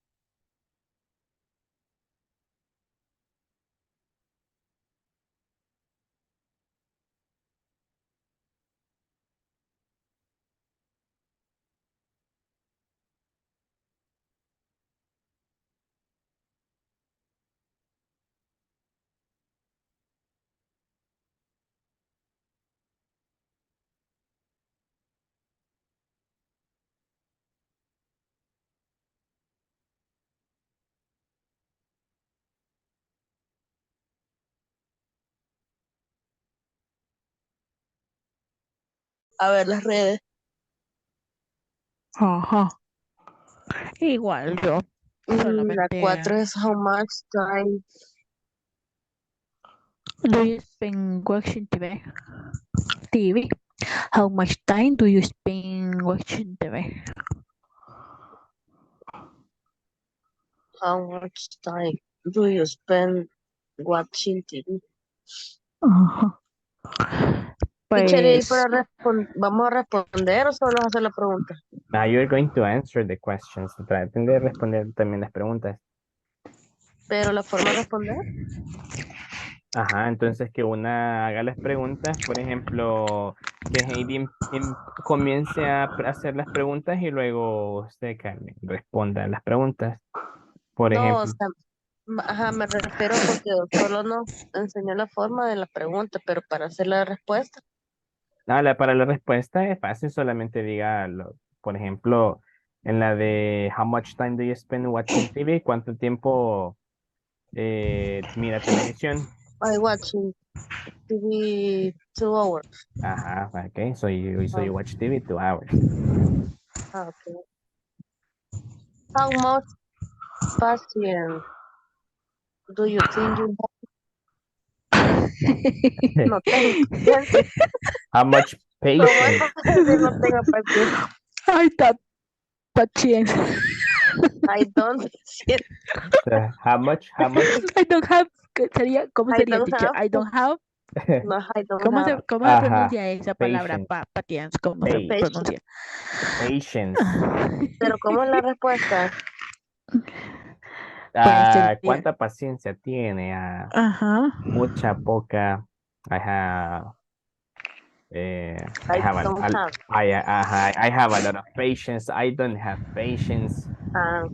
A ver las redes. Ajá. Igual yo. La Solamente 4 es how much time do you spend watching TV? TV. How much time do you spend watching TV? how much time do you spend watching TV? Ajá. Teacher, ¿y Pues vamos a responder o solo hacer la pregunta? Now you're going to answer the questions. Traten de responder también las preguntas. Pero la forma de responder. Entonces que una haga las preguntas, por ejemplo, que Heidi comience a hacer las preguntas y luego usted, Carmen, responda las preguntas. Por No, o ejemplo, sea, me refiero porque solo nos enseñó la forma de la pregunta, pero para hacer la respuesta. para la respuesta es fácil, solamente diga, por ejemplo, en la de How much time do you spend watching TV? ¿Cuánto tiempo mira televisión? I watching TV 2 hours. Okay. So you watch TV 2 hours. Okay. How much patience do you think you have? No tengo paciencia. How much ¿Cómo es patience? para decir no tengo paciencia? I thought patience. I don't paciencia. How much? How much? I don't have. ¿Cómo I sería, don't teacher? have. I don't have. No, I don't have. ¿Cómo se Ajá. pronuncia esa palabra? Patience. Patience. ¿Cómo se Patience. pronuncia? Patience. Pero ¿cómo es la respuesta? Pues sería. ¿Cuánta paciencia tiene? Ajá. Mucha, poca. I have. I I have don't have. I have a lot of patience. I don't have patience. Ah,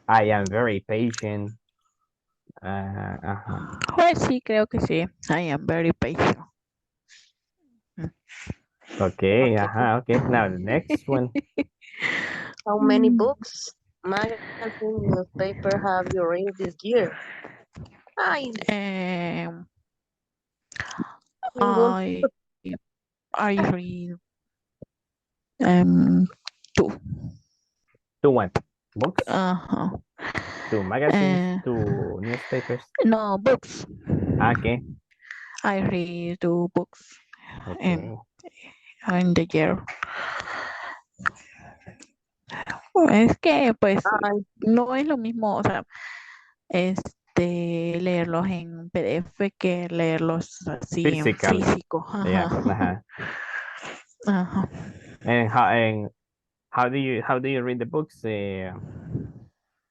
I am very patient. Pues sí, creo que sí. I am very patient. Okay. Okay. Now the next one. how many books, magazine, newspaper have you read this year? Ay, ningún. I read two. Two what? Books? Uh-huh. Two magazines? Two newspapers? No, books. Okay. I read two books Okay. in the year. Es que pues no es lo mismo, o sea, leerlos en PDF que leerlos así Physical. en físico. Ajá. Yeah. Ajá. And how do you read the books?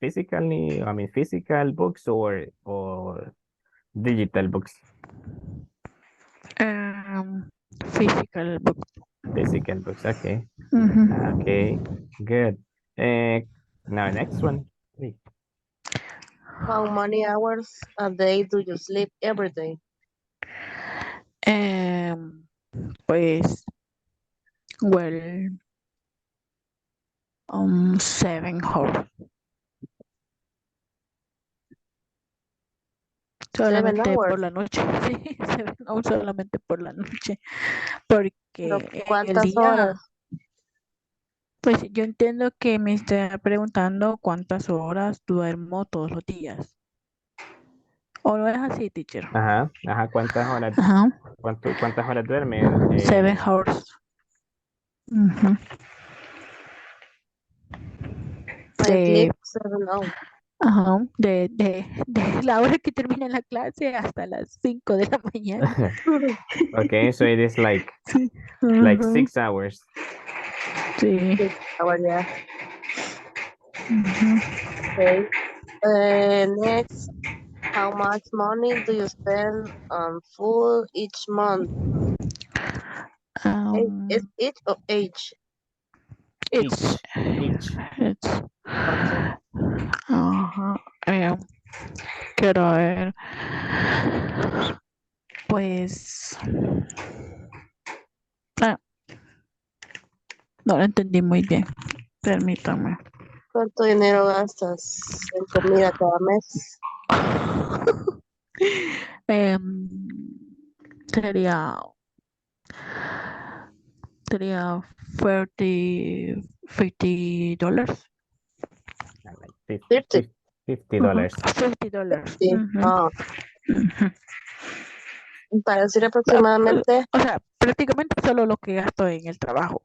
Physically, I mean physical books or digital books? Physical books. Physical books, okay. Mhm. Okay, good. Now next one, please. How many hours a day do you sleep every day? Pues, well, 7 hours. Solamente 7 hours. por la noche, sí, 7 hours solamente por la noche, porque Pero en el ¿cuántas día, horas? pues yo entiendo que me está preguntando cuántas horas duermo todos los días. ¿O no es así, teacher? ¿Cuántas horas? Ajá. ¿Cuántas horas duerme? 7 hours. Ujú. I sleep 7 hours. Ajá, de la hora que termina la clase hasta las 5 de la mañana. Okay, so it is like Sí. 6 hours. Sí. 6 hours, yeah. Ujú. Okay. Next, how much money do you spend on food each month? Is each or age? It's. Okay. Ajá. Quiero ver. Pues. No lo entendí muy bien. Permítame. ¿Cuánto dinero gastas en comida cada mes? Sería 50 $50. Like $50. $50. $50. Sí. Ujú. Para decir aproximadamente. O sea, prácticamente solo lo que gasto en el trabajo.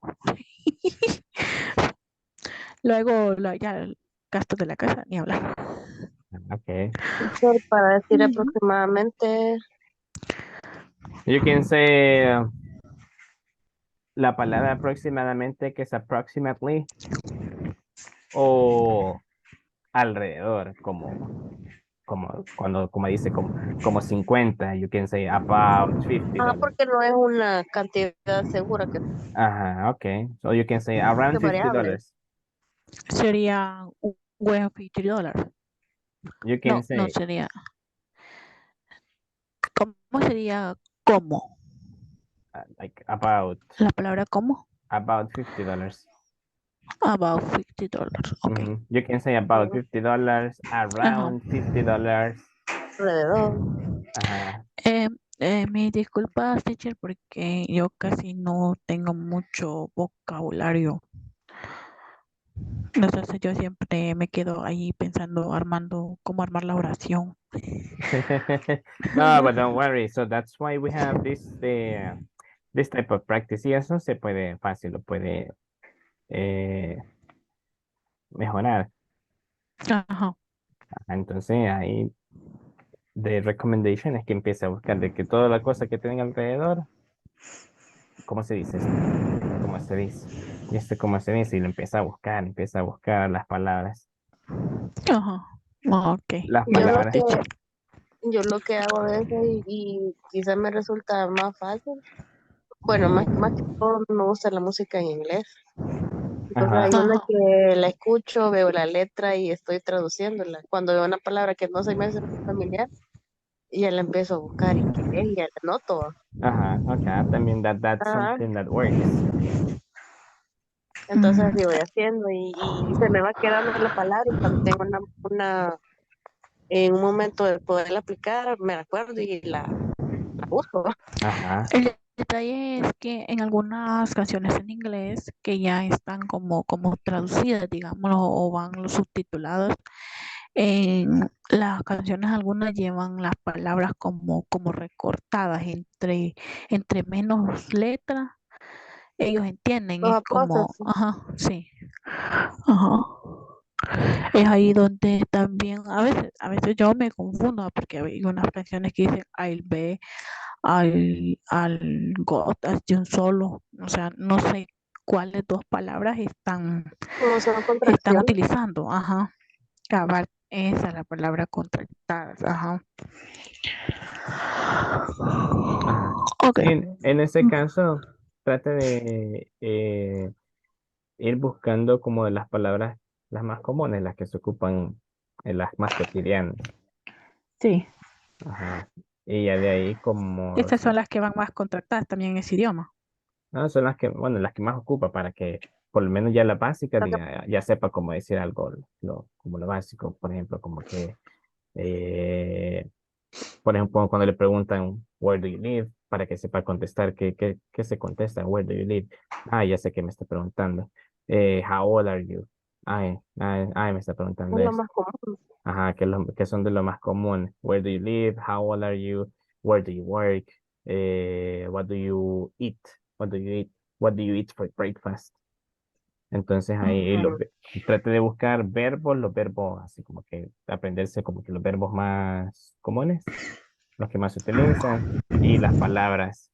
Luego ya gastos de la casa, ni hablar. Okay. Para decir aproximadamente. You can say la palabra aproximadamente, que es approximately, o alrededor, como dice, como 50, you can say about $50. Porque no es una cantidad segura que Okay. So you can say around es variable. $50. Sería un buen $50. You can say No sería. ¿Cómo sería cómo? like about. La palabra cómo. About $50. About $50. Okay. You can say about $50, around $50. Alrededor. mis disculpas, teacher, porque yo casi no tengo mucho vocabulario. Entonces yo siempre me quedo ahí pensando, armando cómo armar la oración. No, but don't worry. So that's why we have this type of practice. Y eso se puede fácil, lo puede mejorar. Ajá. Entonces ahí de recommendation es que empiece a buscar de que toda la cosa que tenga alrededor, ¿cómo se dice esto? Esto cómo se dice. Y esto cómo se dice. Y lo empieza a buscar las palabras. Ajá. Ok. Las Yo lo palabras. que, yo lo que hago a veces y quizás me resulta más fácil. Bueno, más que todo me gusta la música en inglés. Entonces Ajá. hay una que la escucho, veo la letra y estoy traduciéndola. Cuando veo una palabra que no se me hace muy familiar, y ya la empiezo a buscar y qué es, y ya la noto. Ajá. Okay. También that's Ajá. something that works. Entonces así voy haciendo y se me va quedando la palabra y cuando tengo en un momento de poderla aplicar, me acuerdo y la uso. Ajá. El detalle es que en algunas canciones en inglés que ya están como traducidas, digamos, o van los subtitulados, en las canciones algunas llevan las palabras como recortadas entre menos letras. Ellos entienden, Los es como, apóstrofes. ajá, sí, ajá. Es ahí donde también a veces yo me confundo porque hay unas canciones que dicen I'll be, al God, de un solo, o sea, no sé cuáles dos palabras Como son están contracciones. utilizando, ajá, cabal, esa es la palabra contractadas, ajá. Ajá. Ok. Sí, en ese caso, trate de ir buscando como de las palabras las más comunes, las que se ocupan en las más cotidianas. Sí, Ajá. Y ya de ahí como, estas son las que van más contractadas también en ese idioma. no, son las que, bueno, las que más ocupa para que por lo menos ya la básica Lo que- ya sepa cómo decir algo, como lo básico, por ejemplo, como que eh, por ejemplo, cuando le preguntan, where do you live? Para que sepa contestar, ¿qué se contesta? Where do you live? Ah, ya sé que me está preguntando. How old are you? Me está preguntando Es lo eso. más común. Ajá, que son de lo más común. Where do you live? How old are you? Where do you work? What do you eat? What do you eat? What do you eat for breakfast? Entonces ahí Ujú. trate de buscar verbos, los verbos, así como que aprenderse como que los verbos más comunes, los que más se utilizan, y las palabras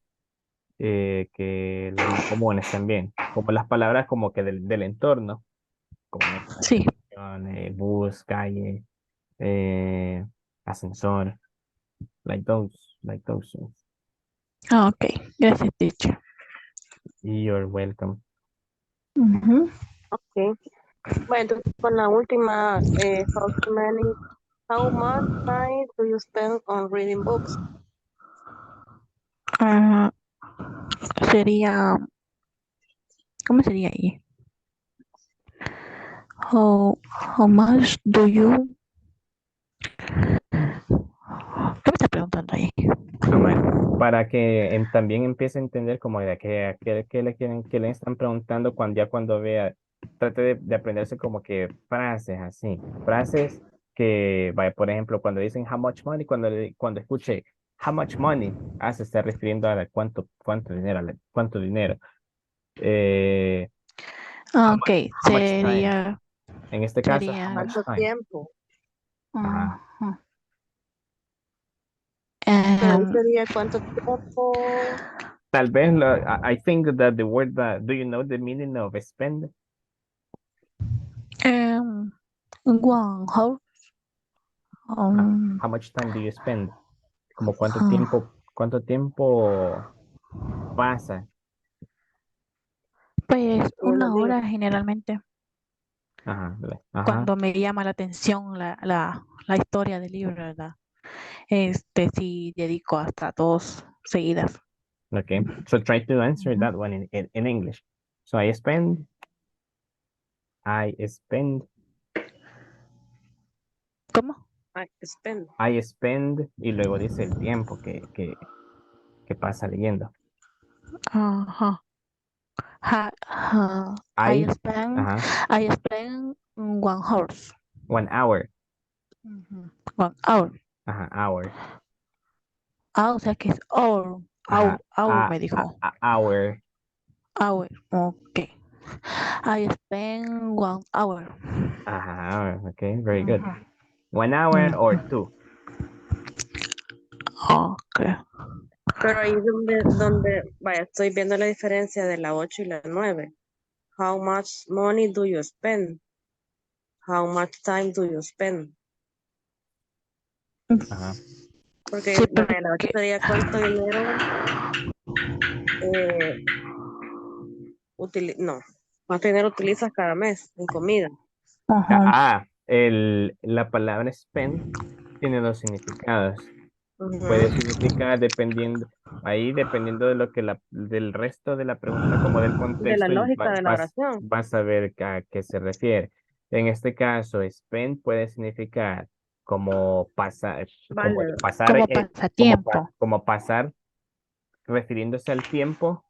que las más comunes también, como las palabras como que del entorno, como metro, Sí, estación, bus, calle, eh, ascensor, like those things. ok, gracias, teacher. You're welcome. Ujú. Ok. Bueno, entonces con la última, how much time do you spend on reading books? Ah, sería, ¿cómo sería ahí? How much do you? ¿Qué me está preguntando ahí? Ah, bueno, para que también empiece a entender como de qué le quieren, qué le están preguntando cuando vea, trate de aprenderse como que frases así, frases que, vaya, por ejemplo, cuando dicen how much money, cuando escuche how much money, se está refiriendo a cuánto dinero, cuánto dinero. Eh, Ah, how ok, much, how much time. sería, En este caso, how sería, much ¿Cuánto time. tiempo? Ajá. ajá. Pero ahí Em, sería cuánto tiempo. Tal vez, I think that the word that, do you know the meaning of spend? em, one hour, um, How much time do you spend? Como ah, cuánto tiempo pasa. pues Buenos una días. hora generalmente, Ajá, ajá, cuando me llama la atención la historia del libro, ¿verdad? Sí dedico hasta dos seguidas. okay. So try to answer Ujú. that one in English. So I spend, ¿Cómo? I spend. I spend, y luego dice el tiempo que ¿Qué pasa leyendo? Ajá. I I, spend ajá, I spend 1 horse. 1 hour. Ujú. 1 hour. Ajá, hour. Ah, o sea que es hour. Ajá, Hour me dijo. hour. Hour. Ok. I spend 1 hour. Ajá, okay, very good. Ujú. 1 hour or Ujú. 2. Ok. Pero ahí vaya, estoy viendo la diferencia de la 8 y la 9. How much money do you spend? How much time do you spend? Ajá, Porque Sí, vaya, la 8 porque. sería cuánto dinero, eh, no, cuánto dinero utilizas cada mes en comida. Ajá. la palabra spend tiene dos significados. Puede Ujú. significar dependiendo de lo que del resto de la pregunta, como del De la contexto, y lógica de la oración. vas a ver a qué se refiere. En este caso, spend puede significar como pasar, Vale. Como pasatiempo. como pasar, refiriéndose al tiempo,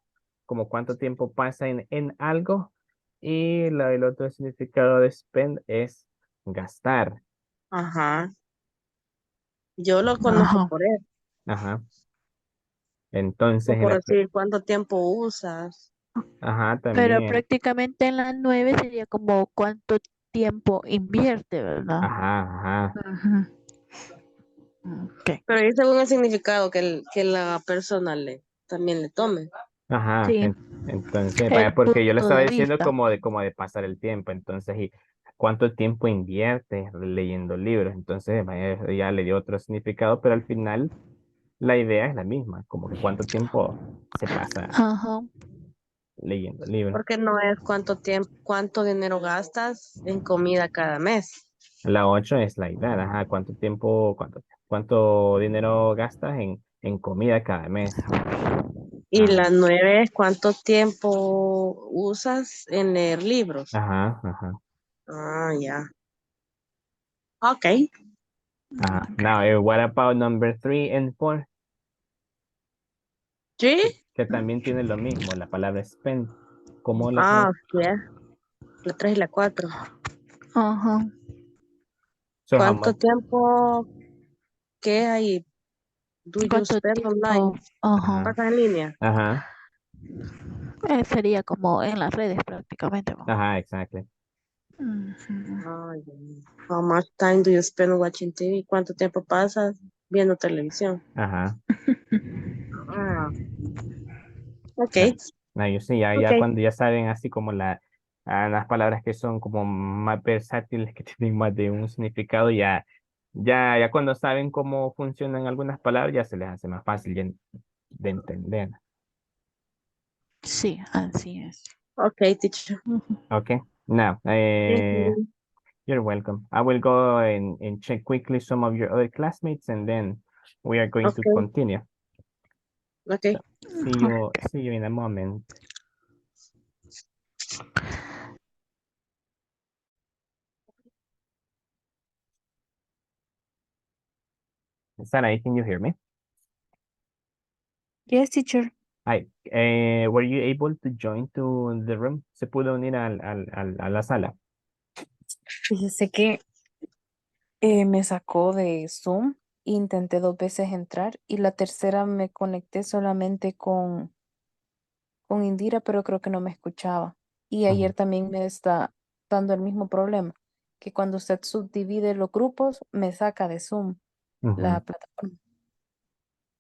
como cuánto tiempo pasa en algo. Y el otro significado de spend es gastar. Ajá. Yo lo conozco Ajá. por eso. Ajá. O Entonces, por decir cuánto tiempo usas. ajá, Pero también. prácticamente en la 9 sería como cuánto tiempo invierte, ¿verdad? Ajá, ajá, Ujú. Ok. Pero ahí según el significado que la persona también le tome. ajá. Sí, Entonces, el vaya, porque yo le punto estaba de diciendo vista. como de pasar el tiempo. Entonces, ¿y cuánto tiempo invierte leyendo libros? Entonces, vaya, ya le dio otro significado, pero al final la idea es la misma, como que cuánto tiempo se pasa Ajá. leyendo libros. Porque no es cuánto tiempo, cuánto dinero gastas en comida cada mes. La 8 es la idea, ajá, cuánto dinero gastas en comida cada mes. Y Ajá, la 9 es cuánto tiempo usas en leer libros. ajá, ajá, Ah, ya. Ok. ajá. Now, what about number 3 and 4? ¿Sí? Que también tiene lo mismo, la palabra spend. ¿Cómo la Ah, pronunciamos? ya. La 3 y la 4. Ajá. So how ¿Cuánto much? tiempo que hay? Do you ¿Cuánto spend online? tiempo? Ajá. Ajá, ¿Pasas en línea? ajá, Sería como en las redes prácticamente, ¿no? ajá, exactly. Ujú. Ah, ya. How much time do you spend watching TV? ¿Cuánto tiempo pasas viendo televisión? Ajá. Ah, ok, No, yo sí, ya ok. cuando ya saben así como las palabras que son como más versátiles, que tienen más de un significado, ya cuando saben cómo funcionan algunas palabras, ya se les hace más fácil de entender. Sí, así es. Ok, teacher. Ujú. Okay. Now, Thank you. you're welcome. I will go and check quickly some of your other classmates, and then we are going to Ok, continue. ok. So, see you in a moment. Sarah, can you hear me? Yes, teacher. Hi. Were you able to join to the room? ¿Se pudo unir a la sala? Fíjese que me sacó de Zoom, intenté 2 veces entrar y la tercera me conecté solamente con Indira, pero creo que no me escuchaba. Y Ujú, ayer también me está dando el mismo problema, que cuando usted subdivide los grupos, me saca de Zoom la ujú. plataforma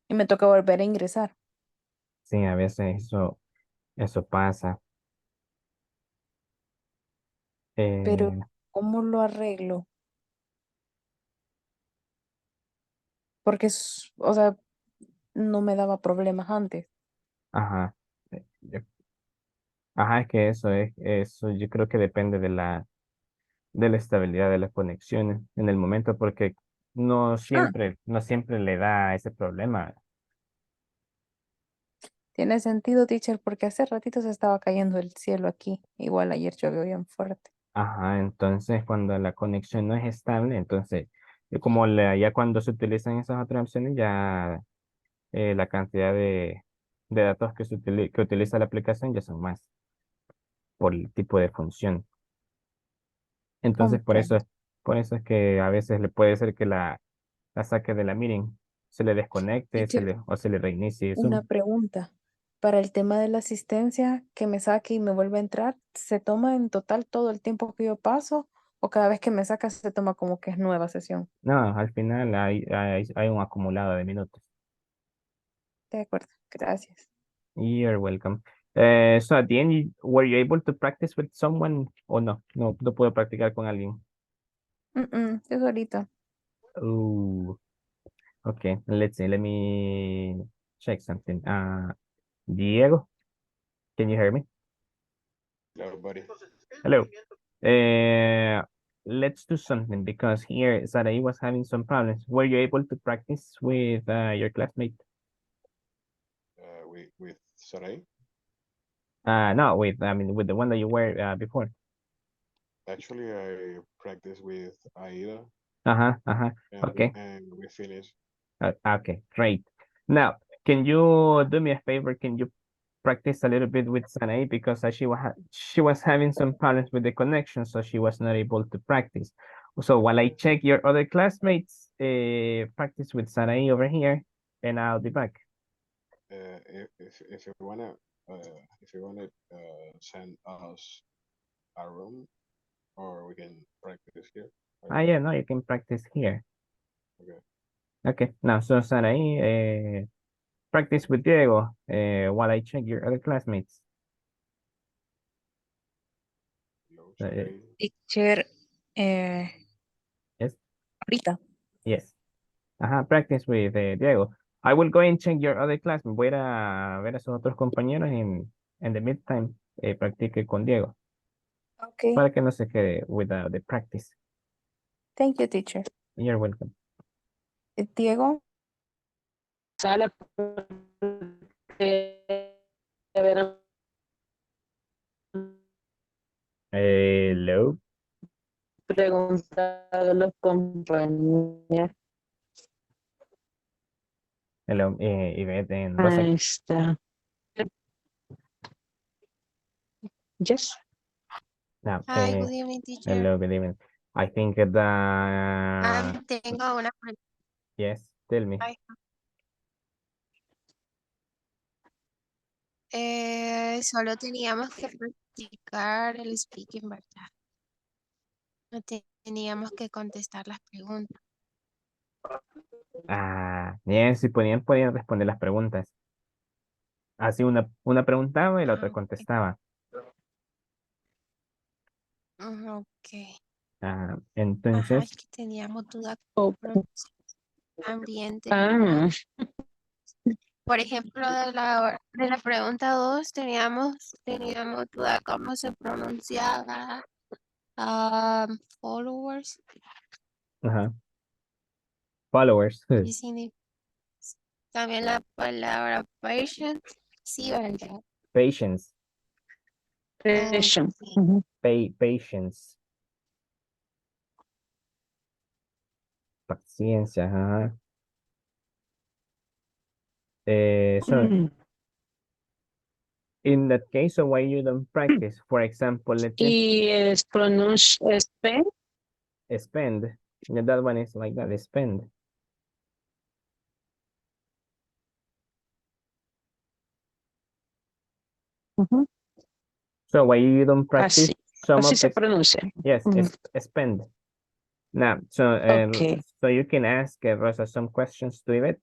y me toca volver a ingresar. Sí, a veces eso pasa. Pero Eh, ¿cómo lo arreglo? Porque, o sea, no me daba problemas antes. ajá. Ajá, es que eso yo creo que depende de la estabilidad de las conexiones en el momento, porque Ah, no siempre le da ese problema. tiene sentido, teacher, porque hace ratito se estaba cayendo el cielo aquí. Igual ayer llovió bien fuerte. Ajá, entonces cuando la conexión no es estable, entonces ya cuando se utilizan esas otras opciones la cantidad de datos que, que utiliza la aplicación ya son más por el tipo de función. Entonces, Comprendo. por eso es que a veces le puede ser que la saque de la meeting, se le desconecte, Teacher, o se le reinicie una Zoom. pregunta. Para el tema de la asistencia, que me saque y me vuelva a entrar, ¿se toma en total todo el tiempo que yo paso o cada vez que me saca se toma como que es nueva sesión? No, al final hay un acumulado de minutos. De acuerdo, gracias. You're welcome. So at the end, were you able to practice with someone o no? No, no puedo practicar con alguien. Es ahorita. Ooh, okay, let's see. Let me check something. Diego, can you hear me? Hello, buddy. Hello. Let's do something because here Sarai was having some problems. Were you able to practice with your classmate? With Sarai. No, with the one that you were before. Actually, I practice with Aida, Okay. and we finished. Okay, great. Now, can you do me a favor? Can you practice a little bit with Sanae because she was having some problems with the connection, so she was not able to practice. So while I check your other classmates, practice with Sanae over here, and I'll be back. If you wanna send us a room, or we can practice here. Yeah, no, you can practice here. Okay. Okay, now so Sanae, practice with Diego while I check your other classmates. Teacher, Yes. ahorita. Yes. Practice with Diego. I will go and check your other class. Voy a ir a ver a sus otros compañeros en the meantime, practique con Diego. Okay. Para que no se quede with the practice. Thank you, teacher. You're welcome. Diego. Sala Hello. preguntar a los compañeros. Hello, Yvette and Rosa. Ahí está. Yes. Now, Hi, good evening, teacher. hello, good evening. I think that Tengo una pregunta. yes, tell me. Solo teníamos que practicar el speaking, ¿verdad? No teníamos que contestar las preguntas. Yes, si podían responder las preguntas. Así una preguntaba y la otra contestaba. Ok. Entonces. Es que teníamos duda ambiente. Por ejemplo, de la pregunta 2 teníamos duda cómo se pronunciaba followers. Followers. Y también la palabra patient. Sí, ¿verdad? Patience. Patience. Patience. Paciencia, so in that case, so why you don't practice? For example, let's say. Y es pronunciation spend. Spend. That one is like that, spend. So why you don't practice Así se pronuncia. Yes, spend. Now, so so you can ask Rosa some questions to Yvette.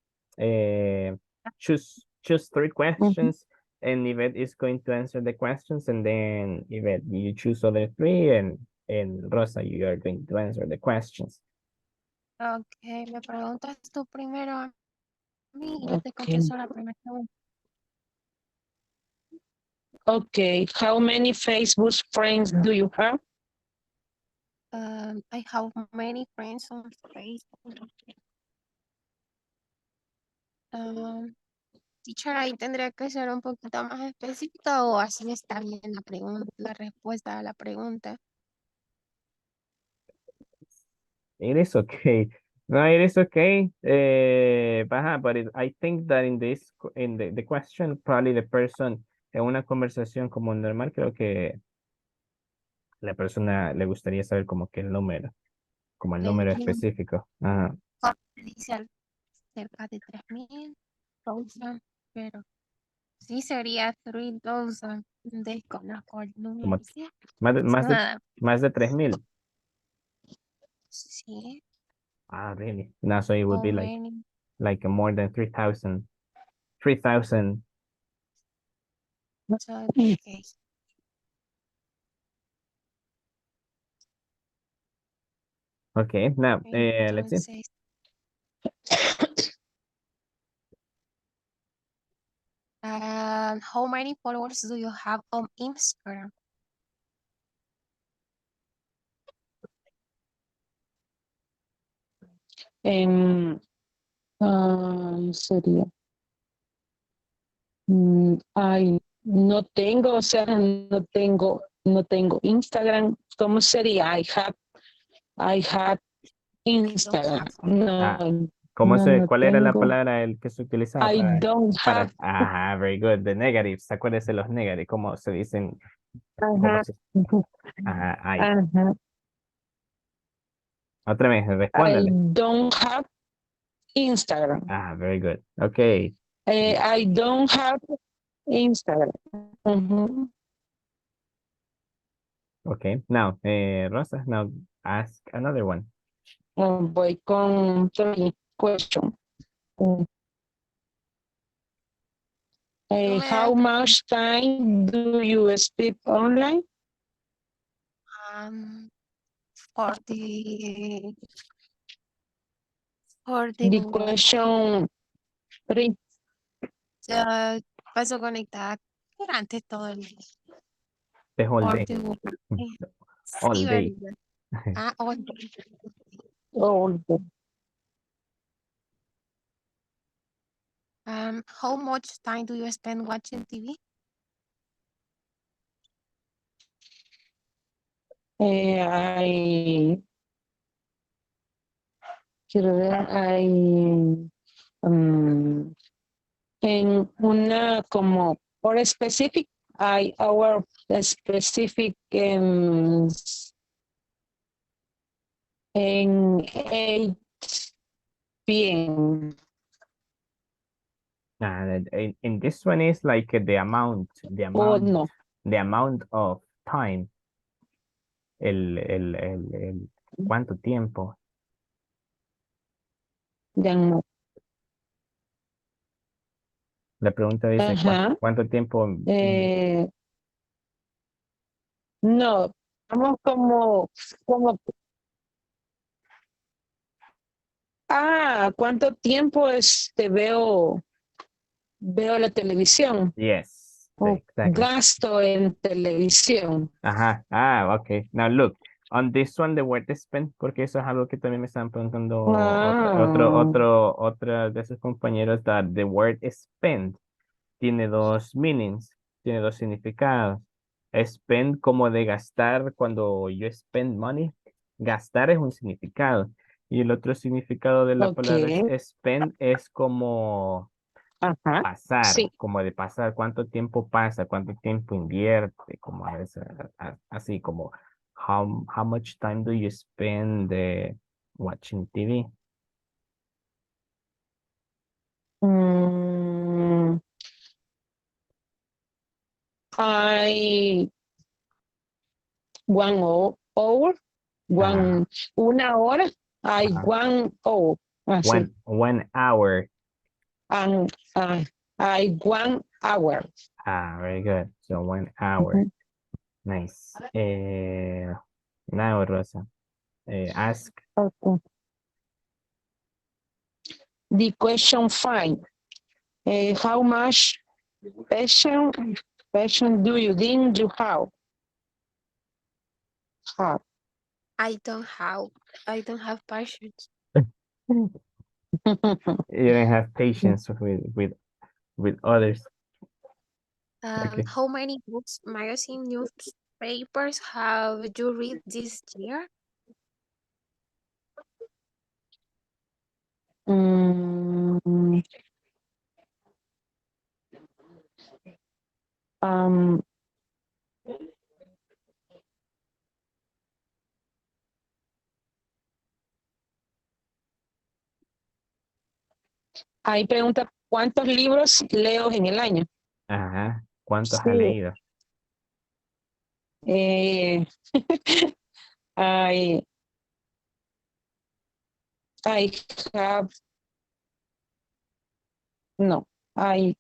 Choose 3 questions, and Yvette is going to answer the questions, and then Yvette, you choose other 3, and Rosa, you are going to answer the questions. Ok, me preguntas tú primero a mí y yo te contesto la primera pregunta. Okay, how many Facebook friends do you have? I have many friends on Facebook. Teacher, ahí tendría que ser un poquito más específica o así está bien la pregunta, la respuesta a la pregunta. It is okay. No, it is okay. But I think that in the question, probably the person en una conversación como normal, creo que la persona le gustaría saber como que el número, como el número específico. Ajá. Dice cerca de 3,000, 1000, pero sí sería 3000. Desconozco el número. Como Sí, más de, más de, nada. más de 3,000. Sí, Ah, really? No, so it would how be many? like more than 3,000. 3,000. So, okay. Okay, now, let's see. Entonces, how many followers do you have on Instagram? Sería. Ay, no tengo, o sea, no tengo Instagram. ¿Cómo sería? I have Instagram. No, Ah, no cuál era la tengo. palabra el que se utilizaba I don't have. ajá, very good, the negatives, acuérdese los negatives, cómo se dicen, cómo Ajá. se, ajá, Ajá. otra vez, I respóndale. don't have Instagram. Ah, very good, okay, I don't have Instagram. Ujú. okay, now, Rosa, now ask another one. Voy con three question. Mm. Tú me How das much time do you speak online? um, for the The question three. paso conectada durante todo el día. The whole For day, the whole day. all Sí, day. ¿verdad? All day. All day. How much time do you spend watching TV? Quiero ver, en una como por specific, our specific en 8 p.m. In this one is like the amount, Oh, no. the amount of time, ¿cuánto tiempo? Ya no. La pregunta dice, Ajá. ¿cuánto tiempo? No, vamos como, ¿cuánto tiempo veo la televisión? Yes, O exactly. gasto en televisión. Ajá, okay. Now look, on this one, the word spend, porque eso es algo que también me están preguntando otra de sus compañeros, that the word spend tiene dos meanings, tiene dos significados. Spend como de gastar, cuando yo spend money, gastar es un significado. Y el otro significado de la palabra spend es como Ajá. pasar, Sí. como de pasar, cuánto tiempo pasa, cuánto tiempo invierte, como así como how much time do you spend watching TV? Hay hour, una hora, hay Ajá. 1 hour. Así. One hour. And hay 1 hour. Very good. So 1 hour. Nice. Now, Rosa, ask. Okay. The question 5. How much passion do you think you have? I don't have patience. You don't have patience with others. Okay. How many books, magazine, newspapers have you read this year? Mm, um, Ahí pregunta, ¿cuántos libros leo en el año? Ajá. ¿Cuántos Sí. has leído? Eh, I, I have, no, I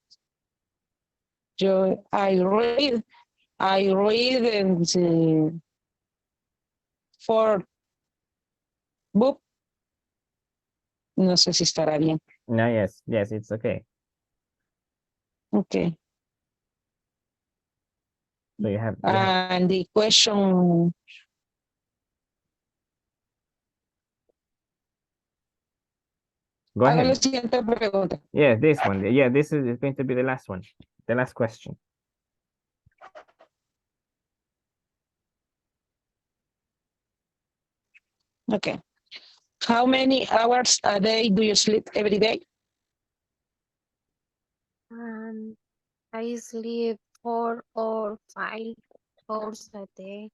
read in the four book. No sé si estará bien. No, yes, it's okay. Okay. So you have And the question, go haga la ahead. siguiente pregunta. Yeah, this one. Yeah, this is going to be the last one. The last question. Okay. How many hours a day do you sleep every day? I sleep 4 or 5 hours a day.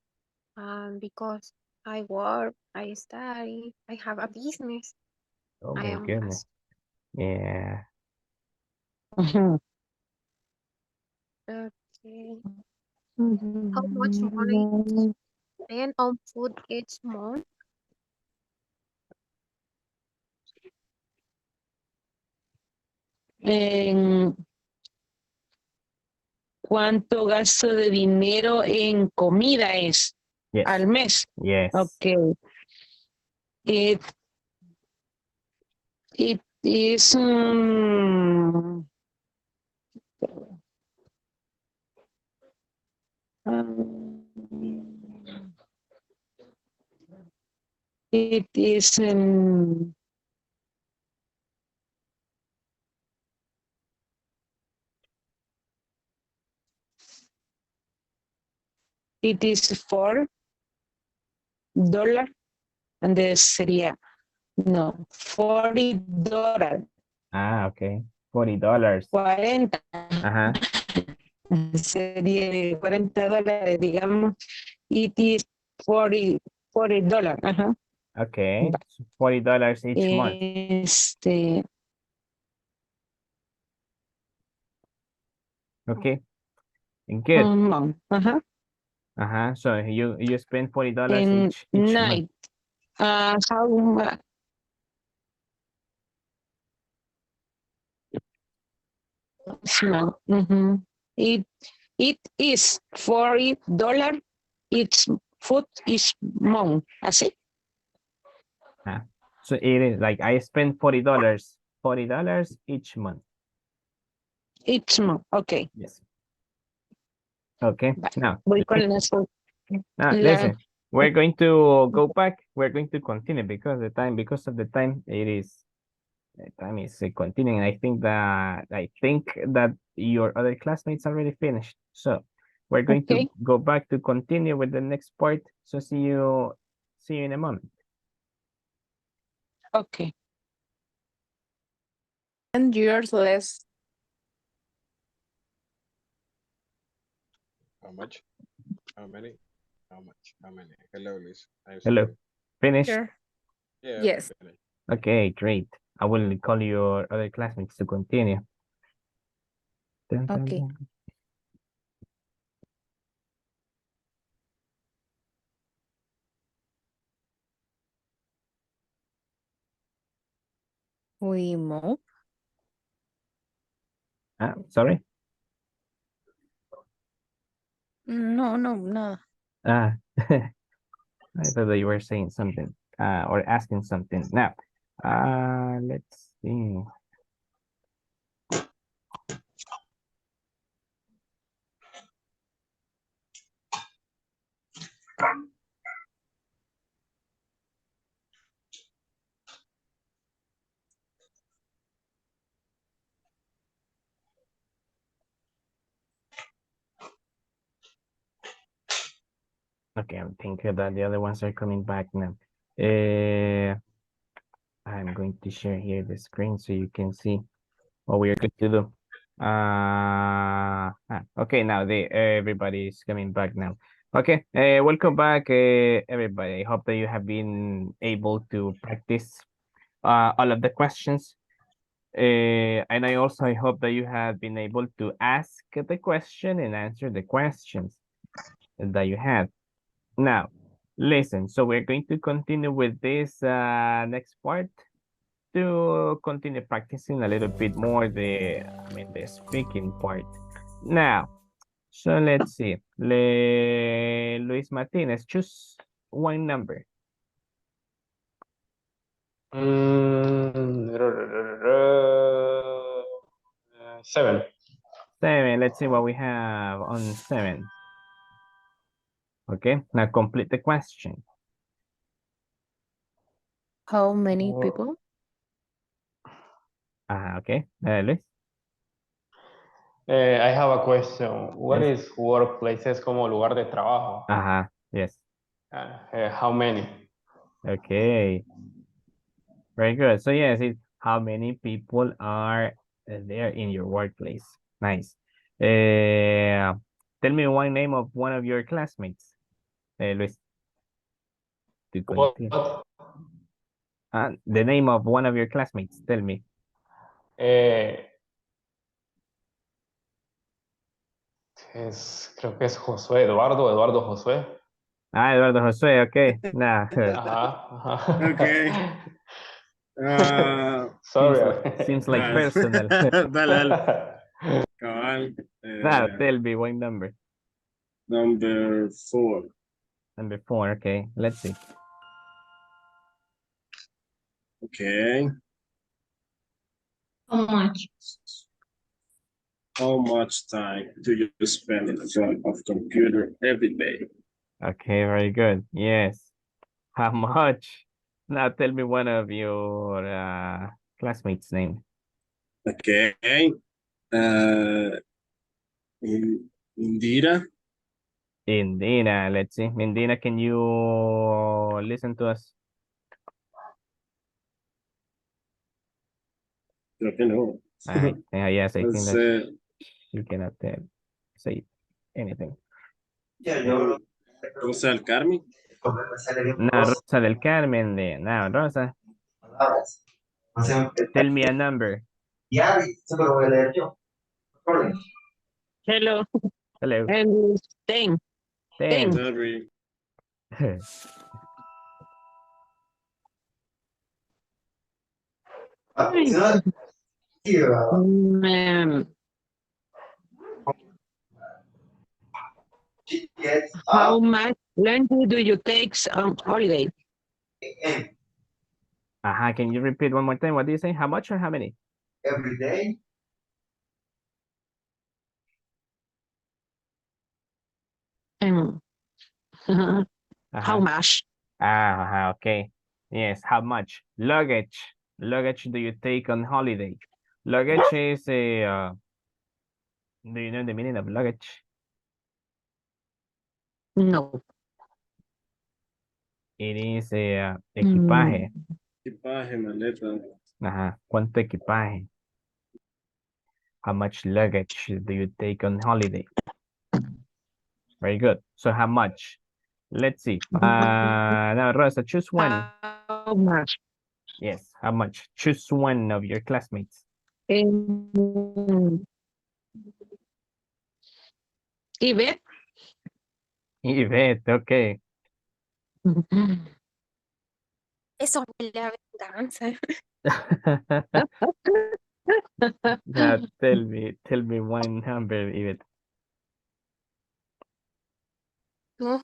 Because I work, I study, I have a business. Oh I my am goodness. Yeah. okay. How much money you spend on food each month? En ¿Cuánto gasto de dinero en comida es Yes. al mes? Yes. Okay. It is it is it is $4 and sería no $40. Ah, okay. $40. 40 Ajá. sería $40, digamos. It is 40 dólares. Ajá. Okay. So $40 each month. Okay. Good. Ajá. Uh-huh. So you spend $40 In each month. night. How much? It is $40 each food each month. Así. So it is like I spend $40 each month. Each month. Okay. Yes. Okay. Now, Voy con la listen, we're going to go back. We're going to continue because of the time it is time is continuing. I think that your other classmates already finished. So we're going to go back to continue with the next part. So see you in a moment. Okay. 10 years less. How much? How many? How much? How many? Hello, Liz. Hello. Finished? Sure. Yeah, Yes. finished. Okay, great. I will call your other classmates to continue. Dun, dun, Okay. dun. We move. Sorry? No, nada. I thought that you were saying something or asking something. Now, let's see. Okay, I'm thinking that the other ones are coming back now. I I'm going to share here the screen so you can see what we are going to do. Okay, now everybody is coming back now. Okay, welcome back, everybody. I hope that you have been able to practice all of the questions. And I hope that you have been able to ask the question and answer the questions that you had. Now, listen, so we're going to continue with this next part to continue practicing a little bit more the speaking part. Now, so let's see. Luis Martinez, choose one number. Seven. 7. Let's see what we have on 7. Okay, now complete the question. How many people? Okay, Luis. I have a question. What Yes. is workplace? Es como lugar de trabajo. Yes. How many? Okay. Very good. So yes, how many people are there in your workplace? Nice. Tell me one name of one of your classmates, Luis. To continue. The name of one of your classmates. Tell me. Creo que es Josué, Eduardo Josué. Eduardo Josué. Okay. Nah. Okay. Seems like personal. Dale. Cabal. Now, tell me one number. Number 4. Number 4. Okay. Let's see. Okay. How much? How much time do you spend in front of computer every day? Okay, very good. Yes. How much? Now tell me one of your classmates' name. Okay. Indira. Indira, let's see. Indira, can you listen to us? Creo que no. Yes, I think that Entonces, you cannot say anything. Rosa del Carmen. No, Rosa del Carmen. Now, Rosa. Tell me a number. Hello. Hello. And 10. 10. Sorry. How much lunch do you take on holiday? Can you repeat one more time? What do you say? How much or how many? Every day. How much? Okay. Yes, how much? Luggage. Luggage do you take on holiday? Luggage is a, do you know the meaning of luggage? No. It is a equipaje. Equipaje, maleta. ¿Cuánto equipaje? How much luggage do you take on holiday? Very good. So how much? Let's see. Now, Rosa, choose one. How much? Yes, how much? Choose one of your classmates. Yvette. Yvette, okay. Eso huele a venganza. Now tell me one number, Yvette. ¿Tú?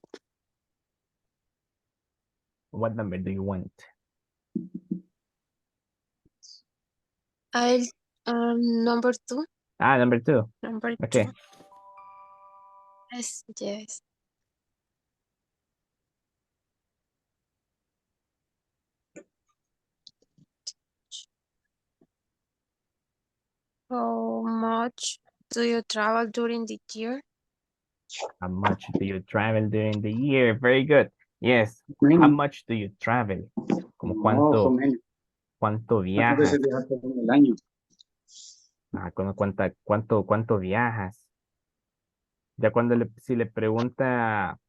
What number do you want? Number 2. Number 2. Number Okay. 2. Yes. How much do you travel during the year? How much do you travel during the year? Very good. Yes. How much do you travel? Como No, how many? ¿Cuánto ¿Cuántas viajas? veces viajaste en el año? ¿Cuánto viajas? Ya cuando si le pregunta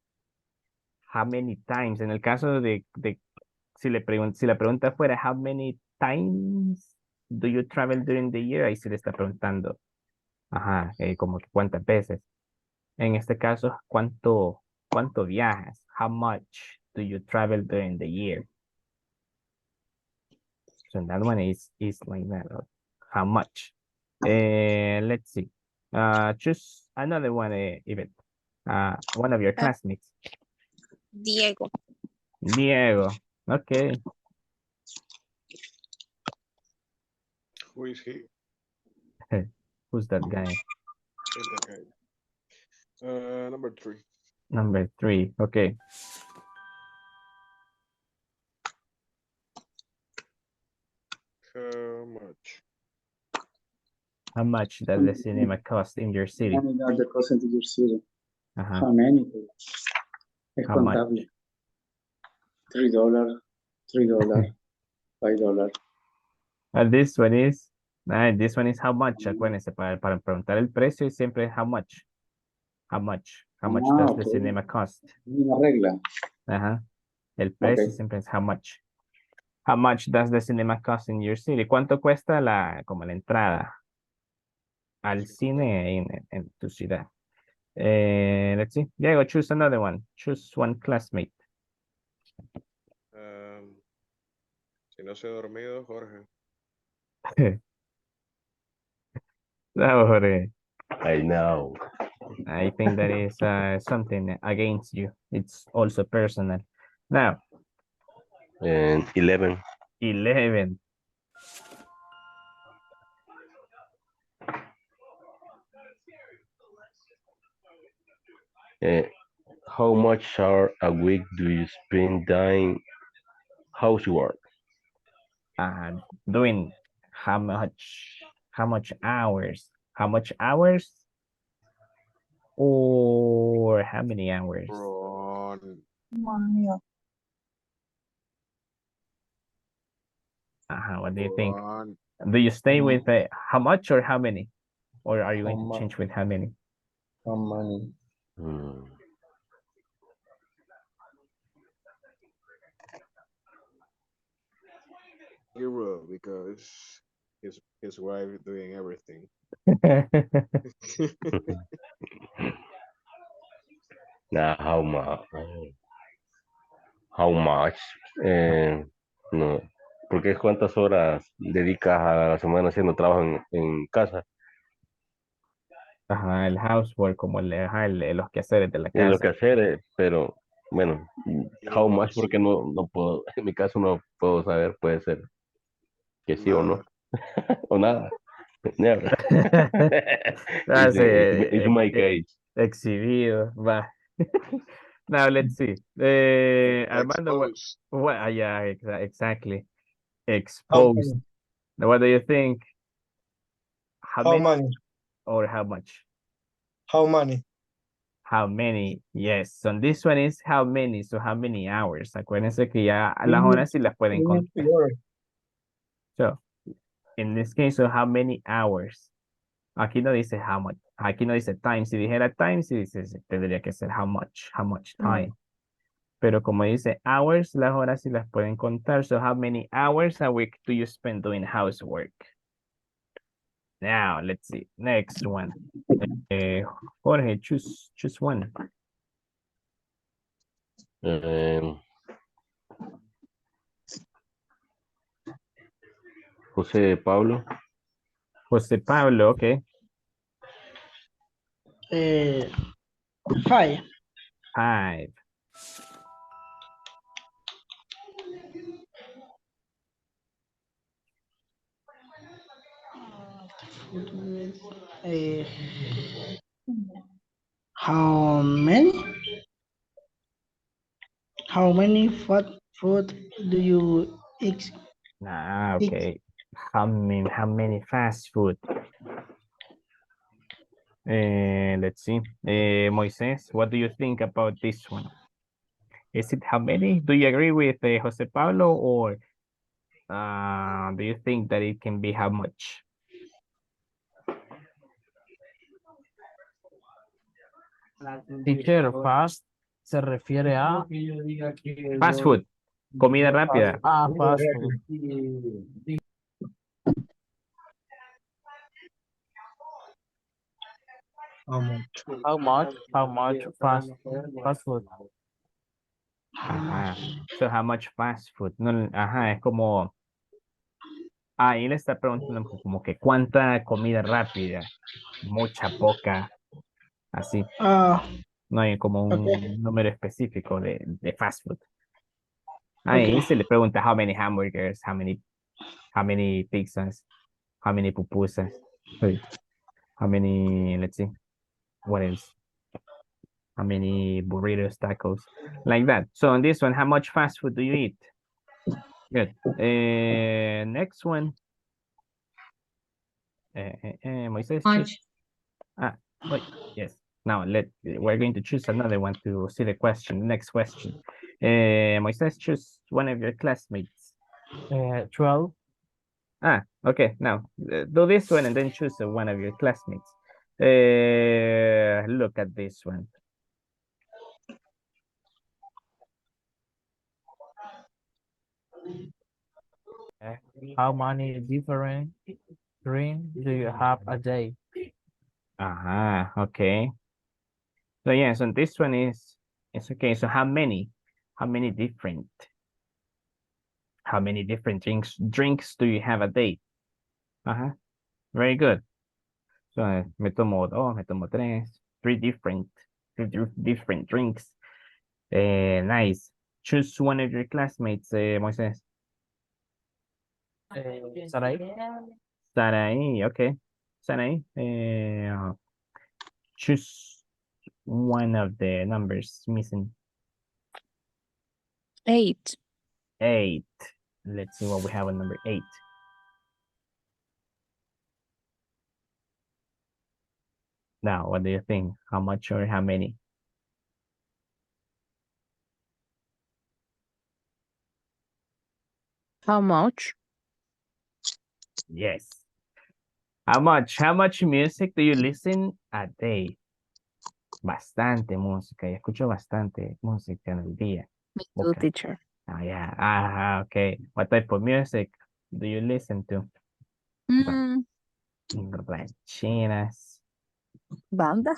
how many times, en el caso de si la pregunta fuera how many times do you travel during the year, ahí se le está preguntando, ajá, como que cuántas veces. En este caso, ¿cuánto viajas? How much do you travel during the year? So that one is like that. How much? Let's see. Choose another one, Yvette. One of your classmates. Diego. Diego. Okay. Who is he? Who's that guy? Is that guy? Number 3. Number 3. Okay. How much? How much does the cinema cost in your city? How many are the cost in your city? Ajá. How many? Es How much? contable. $3, $3, $5. This one is, this one is how much. Acuérdense, para preguntar el precio siempre es how much. How much? How much does the Okay. cinema cost? Una regla. Ajá. El precio siempre es how much. How much does the cinema cost in your city? ¿Cuánto cuesta como la entrada al cine en tu ciudad? Let's see. Diego, choose another one. Choose one classmate. Si no se ha dormido, Jorge. No, Jorge. I know. I think that is something against you. It's also personal. Now, And 11. 11. How much hour a week do you spend doing housework? Doing how much hours? How much hours? Or how many hours? Ron. What do you think? Ron. Do you stay with how much or how many? Or are you going to change with how many? How many? Zero, because his wife doing everything. Nah, how much? How much? No. Porque es cuántas horas dedicas a la semana haciendo trabajo en casa. Ajá, el housework, como los quehaceres de la Y lo casa. que hacer, pero bueno, how much porque no puedo, en mi caso no puedo saber, puede ser que sí o no, o nada, never. Sí, It's my case. exhibido, va. Now let's see. Armando, yeah, exactly. Exposed. Now, what do you think? How many? Or how much? How many? How many? Yes. So this one is how many. So how many hours? Acuérdense que ya las horas sí las pueden contar. So, in this case, so how many hours? Aquí no dice how much. Aquí no dice time. Si dijera time, sí tendría que ser how much time. Pero como dice hours, las horas sí las pueden contar. So how many hours a week do you spend doing housework? Now, let's see. Next one. Jorge, choose one. José Pablo. José Pablo, okay. 5. 5. How many? How many food do you eat? Okay. How many fast food? Let's see. Moises, what do you think about this one? Is it how many? Do you agree with Jose Pablo or Do you think that it can be how much? Teacher, fast se refiere a Fast food, comida rápida. fast food. How much? How much fast food? Ajá. So, how much fast food? No, ajá, es como. Ahí le está preguntando como que cuánta comida rápida. Mucha, poca, así. No hay como un número específico de fast food. Ahí se le pregunta how many hamburgers, how many pizzas, how many pupusas, how many, let's see, what else? How many burritos, tacos, like that. So on this one, how much fast food do you eat? Good. Next one. Moises, choose. Wait, yes. Now we're going to choose another one to see the question. Next question. Moises, choose one of your classmates. 12. Okay. Now do this one and then choose one of your classmates. Look at this one. How many different drinks do you have a day? Okay. So yeah, so this one is it's okay. So how many different drinks do you have a day? Very good. So me tomo dos, me tomo tres, three different drinks. Nice. Choose one of your classmates, Moises. Sarai? Sarai, okay. Sarai, choose one of the numbers missing. 8. 8. Let's see what we have on number 8. Now, what do you think? How much or how many? How much? Yes. How much music do you listen a day? Bastante música. Yo escucho bastante música en el día. Me too, teacher. Yeah. Okay. What type of music do you listen to? Rancheras. Banda.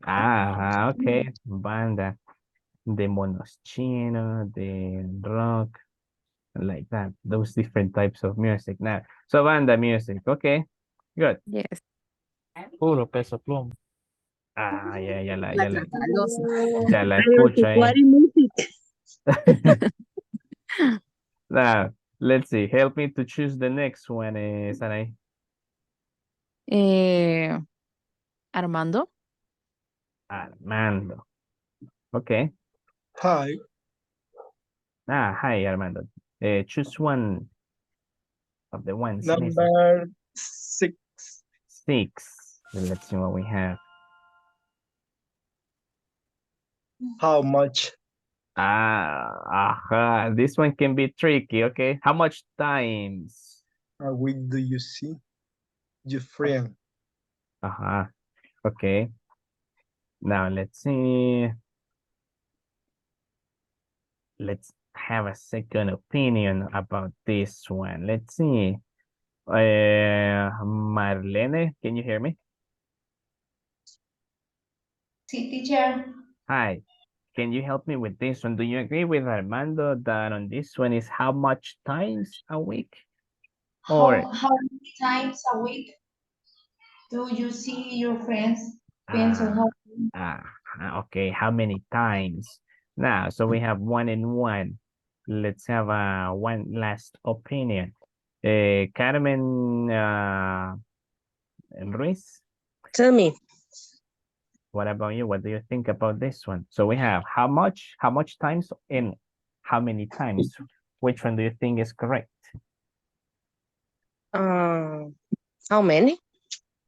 Okay. Banda. De monos chinos, de rock, like that. Those different types of music. Now, so banda music. Okay. Good. Yes. Puro peso pluma. Ya la Pero escucho ahí. Tucuari Music. Now, let's see. Help me to choose the next one, Sarai. Armando. Armando. Okay. Hi. Hi, Armando. Choose one of the ones missing. Number 6. 6. Let's see what we have. How much? This one can be tricky, okay? How much times? A week do you see your friend? Okay. Now let's see. Let's have a second opinion about this one. Let's see. Marlene, can you hear me? Sí, teacher. Hi. Can you help me with this one? Do you agree with Armando that on this one is how much times a week? Or How many times a week do you see your friends? Okay, how many times? Now, so we have 1 and 1. Let's have one last opinion. Carmen Ruiz? Tell me. What about you? What do you think about this one? So we have how much times, and how many times? Which one do you think is correct? How many?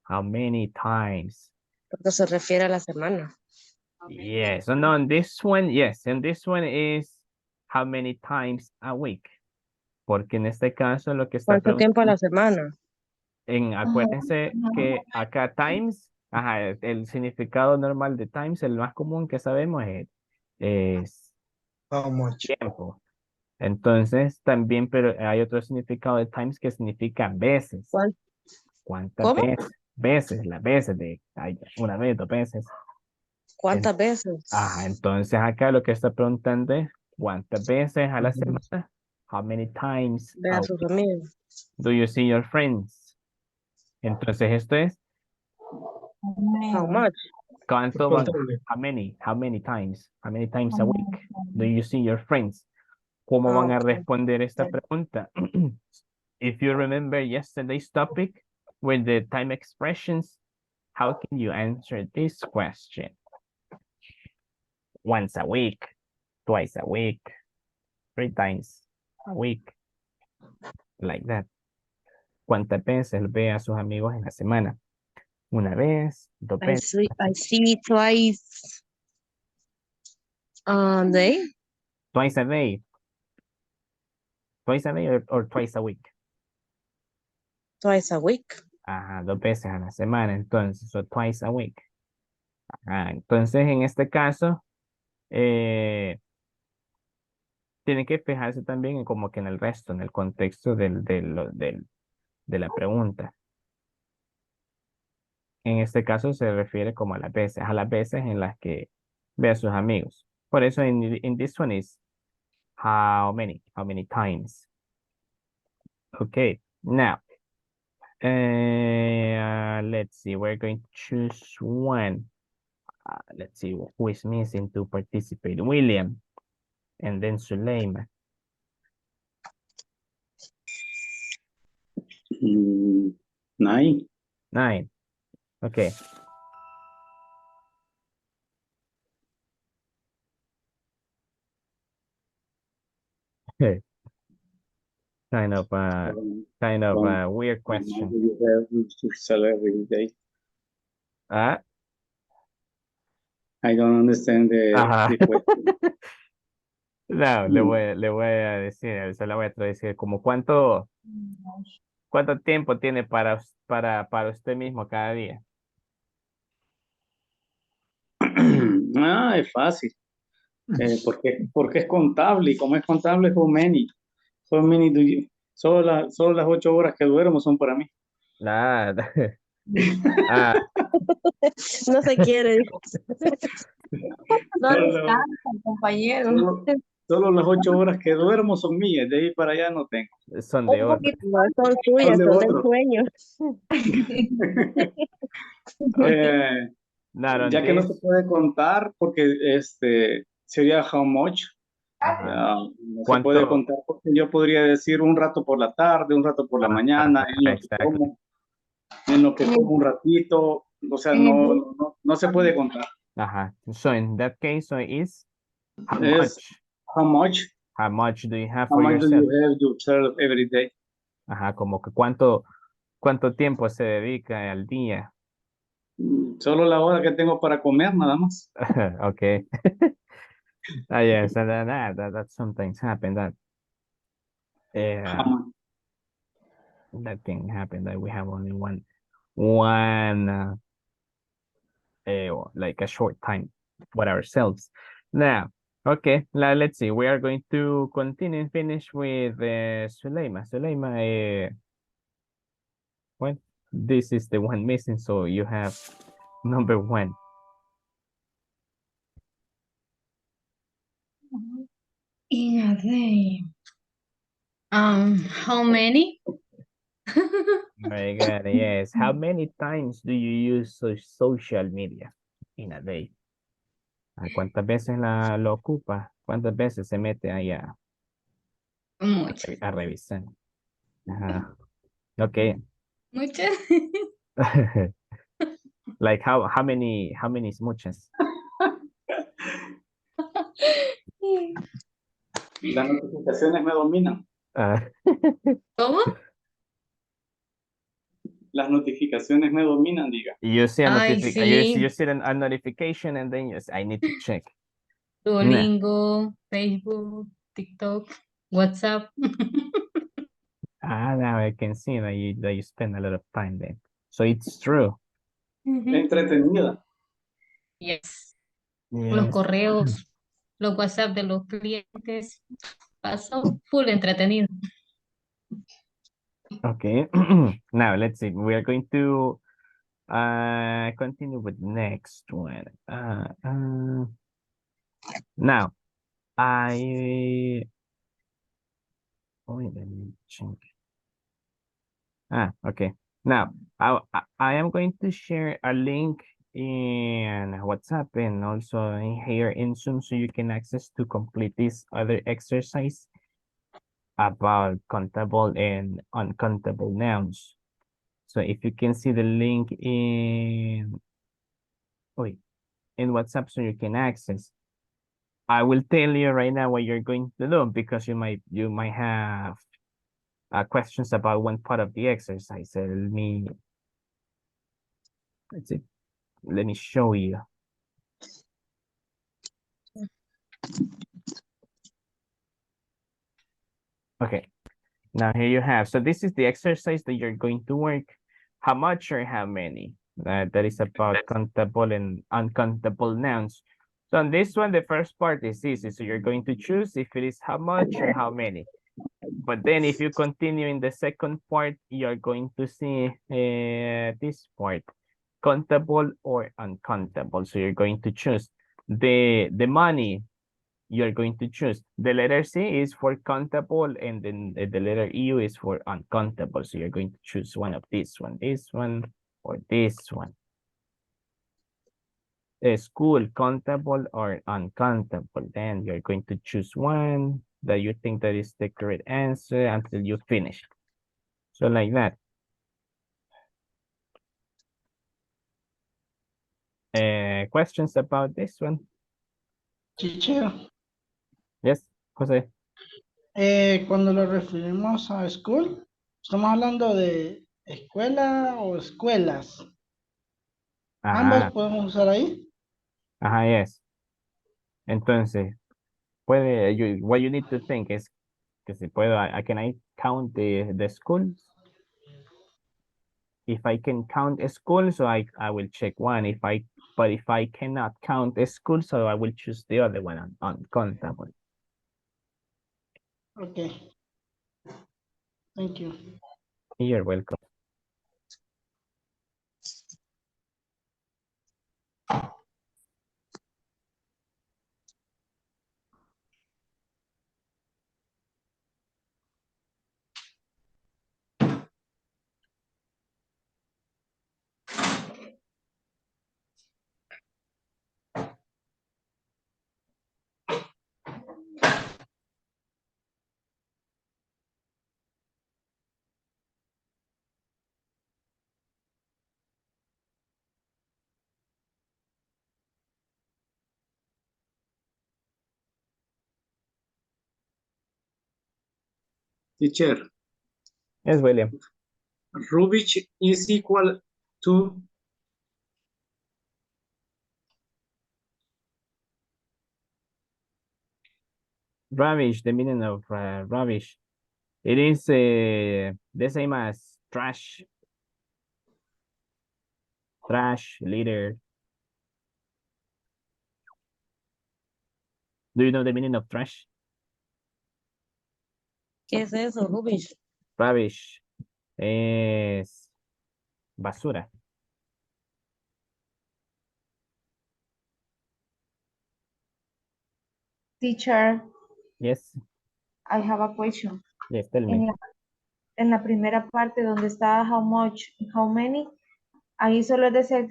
How many times? Porque se refiere a la semana. Yes, and on this one, yes, and this one is how many times a week? porque en este caso lo que está ¿Cuánto tiempo a la preguntando, semana? acuérdense que acá times, ajá, el significado normal de times, el más común que sabemos es How much? tiempo. Entonces, también, pero hay otro significado de times que significa veces. ¿Cuántas ¿Cómo? veces? Veces, las veces de ay, una vez, dos veces. En- ¿Cuántas veces? Ajá, entonces acá lo que está preguntando es ¿cuántas veces a la semana? How many times Ve a a sus week amigos. do you see your friends? Entonces esto es How much? ¿cuánto van? Contable. How many times? How many times a week do you see your friends? ¿Cómo Ah, van a ok. responder esta pregunta? If you remember yesterday's topic with the time expressions, how can you answer this question? Once a week, twice a week, three times a week, like that. ¿Cuántas veces ve a sus amigos en la semana? Una vez, dos veces. I see twice a day. Twice a day. Twice a day or twice a week. Twice a week. Ajá, dos veces a la semana, entonces, o twice a week. Ajá, entonces, en este caso, tiene que fijarse también en como que en el resto, en el contexto de la pregunta. En este caso se refiere como a las veces en las que ve a sus amigos. Por eso in this one is how many times. Okay, now, let's see, we're going to choose one. Let's see who is missing to participate. William, and then Suleiman. Nine. 9. Okay. Kind of a weird question. You have to sell every day. Ah, I don't understand ajá. the question. No, le voy a decir, se la voy a traducir como cuánto tiempo tiene para usted mismo cada día. Es fácil. Porque es contable y como es contable, how many? How many do you- solo las 8 horas que duermo son para mí. Nada. Ah, No se quiere. No Solo, descansa, compañero. solo- solo las 8 horas que duermo son mías, de ahí para allá no tengo. son de Un otro. poquito No más. son Son tuyas, de son del otro. sueño. Eh, Not on ya que no se this. puede contar porque sería how much. Ajá. No se puede ¿Cuánto? contar porque yo podría decir un rato por la tarde, un rato por la mañana, Exactly. en lo que como un ratito, o sea, En el no se puede contar. Ajá. So in that case, so is how Es much? how much, How much do you have how for much do yourself? you have yourself every day. Ajá, como que cuánto tiempo se dedica al día. Solo la hora que tengo para comer, nada más. Okay. Yes, and that sometimes happen that How uh, much? that can happen that we have only one like a short time with ourselves. Now, okay, let's see. We are going to continue and finish with Suleima. Suleima, well, this is the one missing, so you have number 1. In a day. How many? Very good. Yes. How many times do you use social media in a day? ¿Cuántas veces lo ocupa? ¿Cuántas veces se mete ahí Muchas. a revisar? Ajá. Okay. Muchas. Like how many is muchas? Las notificaciones me dominan. Ah, ¿Cómo? Las notificaciones me dominan, diga. you see a Ay, notification, you sí. see a notification and then I need to check. Nah. Duolingo, Facebook, TikTok, WhatsApp. Now I can see that you spend a lot of time there. So it's true. Entretenida. Yes. Los Yes. correos, los WhatsApp de los clientes, pasó full entretenido. Okay. Now let's see. We are going to continue with next one. Now I wait, let me check. Okay. Now I am going to share a link in WhatsApp and also in here in Zoom so you can access to complete this other exercise about countable and uncountable nouns. So if you can see the link in WhatsApp so you can access. I will tell you right now what you're going to do because you might have questions about one part of the exercise. So let's see. Let me show you. Okay. Now here you have. So this is the exercise that you're going to work. How much or how many? That is about countable and uncountable nouns. So on this one, the first part is easy. So you're going to choose if it is how much or how many. But then if you continue in the second part, you're going to see this part, countable or uncountable. So you're going to choose the money. You're going to choose the letter C is for countable, and then the letter U is for uncountable. So you're going to choose one of this one, or this one. A school, countable or uncountable. Then you're going to choose one that you think that is the correct answer until you finish. So like that. Questions about this one? Teacher, Yes, Jose. cuando lo referimos a school, estamos hablando de escuela o escuelas. Ambos Ah, podemos usar ahí. ajá, yes. Entonces, what you need to think is que si puedo, can I count the schools? If I can count a school, so I will check one. But if I cannot count a school, so I will choose the other one uncountable. Okay. Thank you. You're welcome. Teacher, Yes, William. rubbish is equal to Rubbish, the meaning of rubbish. It is the same as trash. Trash, litter. Do you know the meaning of trash? ¿Qué es eso, rubbish? Rubbish es basura. Teacher, Yes, I have a question. yes, tell En me. la primera parte donde está how much, how many, ahí solo es de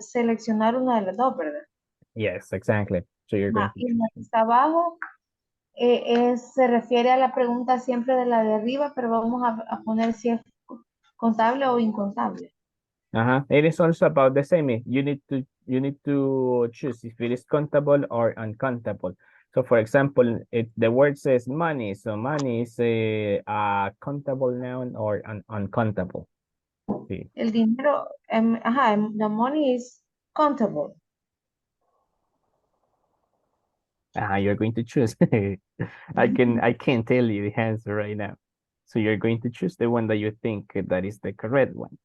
seleccionar una de las dos, ¿verdad? Yes, exactly. So you're going to Y choose. la que está abajo se refiere a la pregunta siempre de la de arriba, pero vamos a poner si es contable o incontable. It is also about the same. You need to choose if it is countable or uncountable. So for example, the word says money, so money is a countable noun or an uncountable. Sí. El dinero, the money is countable. You're going to choose. I can't tell you the answer right now. So you're going to choose the one that you think that is the correct one.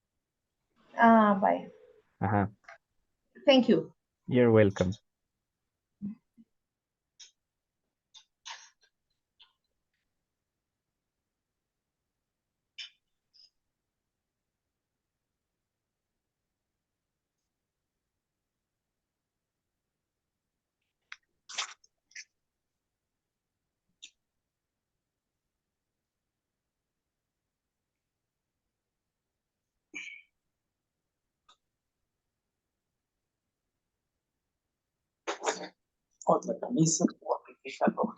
Bye. Uh-huh. Thank you. You're welcome. Otra camisa, fíjalo.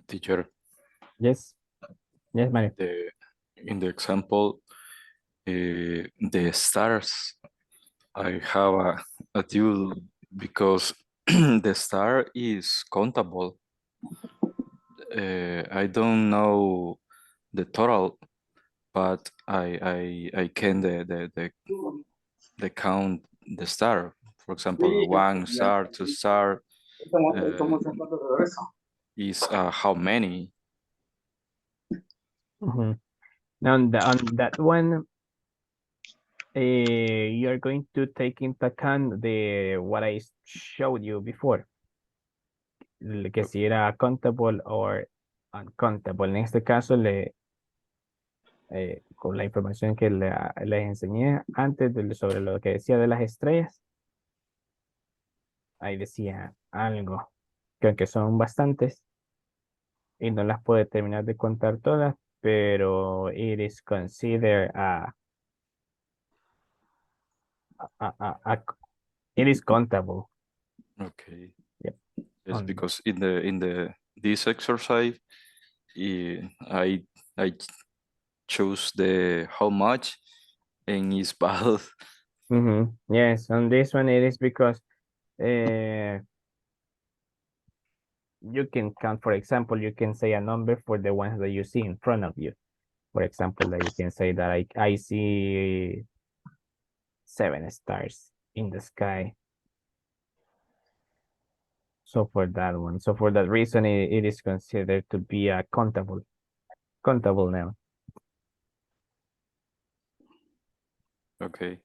Teacher, Yes. Yes, Mario. in the example, the stars, I have a duel because the star is countable. I don't know the total, but I can the count the star. For example, Sí, one star, two star estamos tratando de eso. is how many? Now on that one, you're going to take into account the what I showed you before, que si era countable or uncountable. En este caso, con la información que les enseñé antes sobre lo que decía de las estrellas, ahí decía algo, que aunque son bastantes y no las puedo terminar de contar todas, pero it is considered it is countable. Okay. Yep. It's because in the this exercise, I choose the how much and it's bad. Yes, on this one it is because you can count, for example, you can say a number for the ones that you see in front of you. For example, that you can say that I see 7 stars in the sky. So for that one, so for that reason, it is considered to be a countable noun. Okay.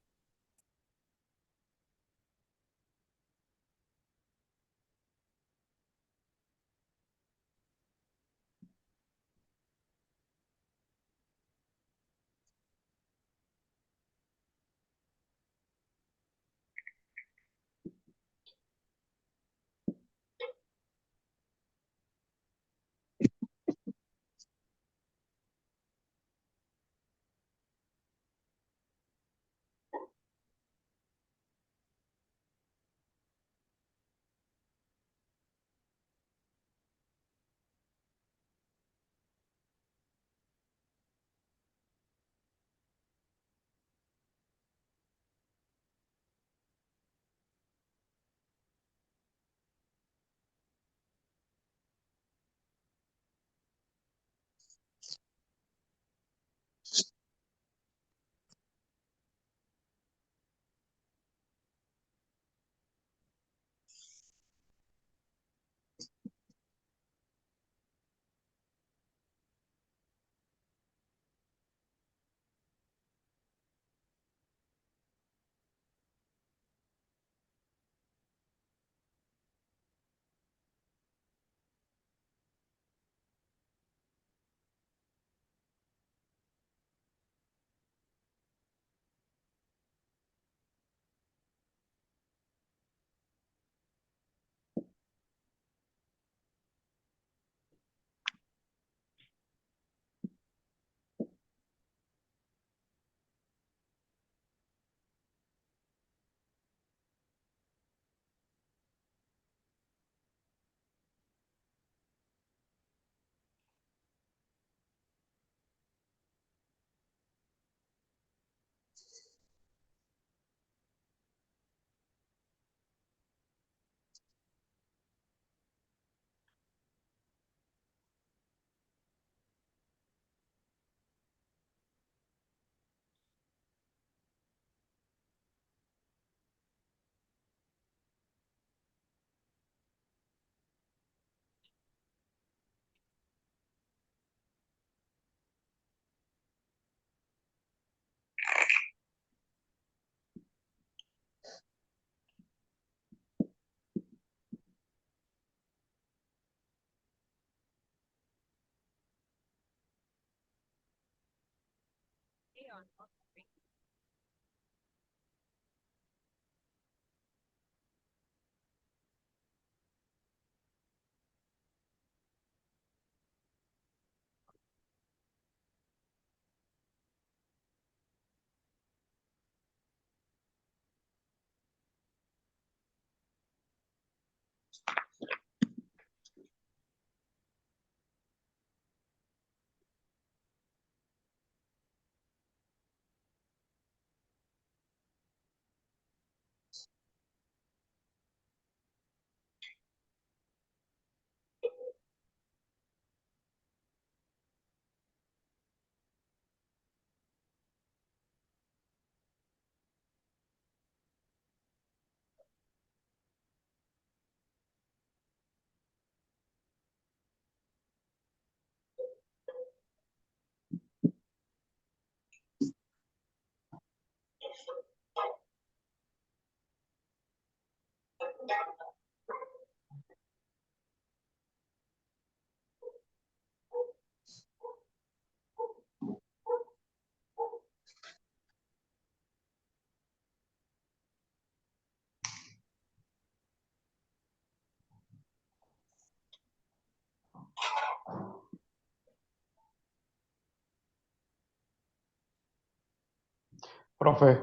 Profe,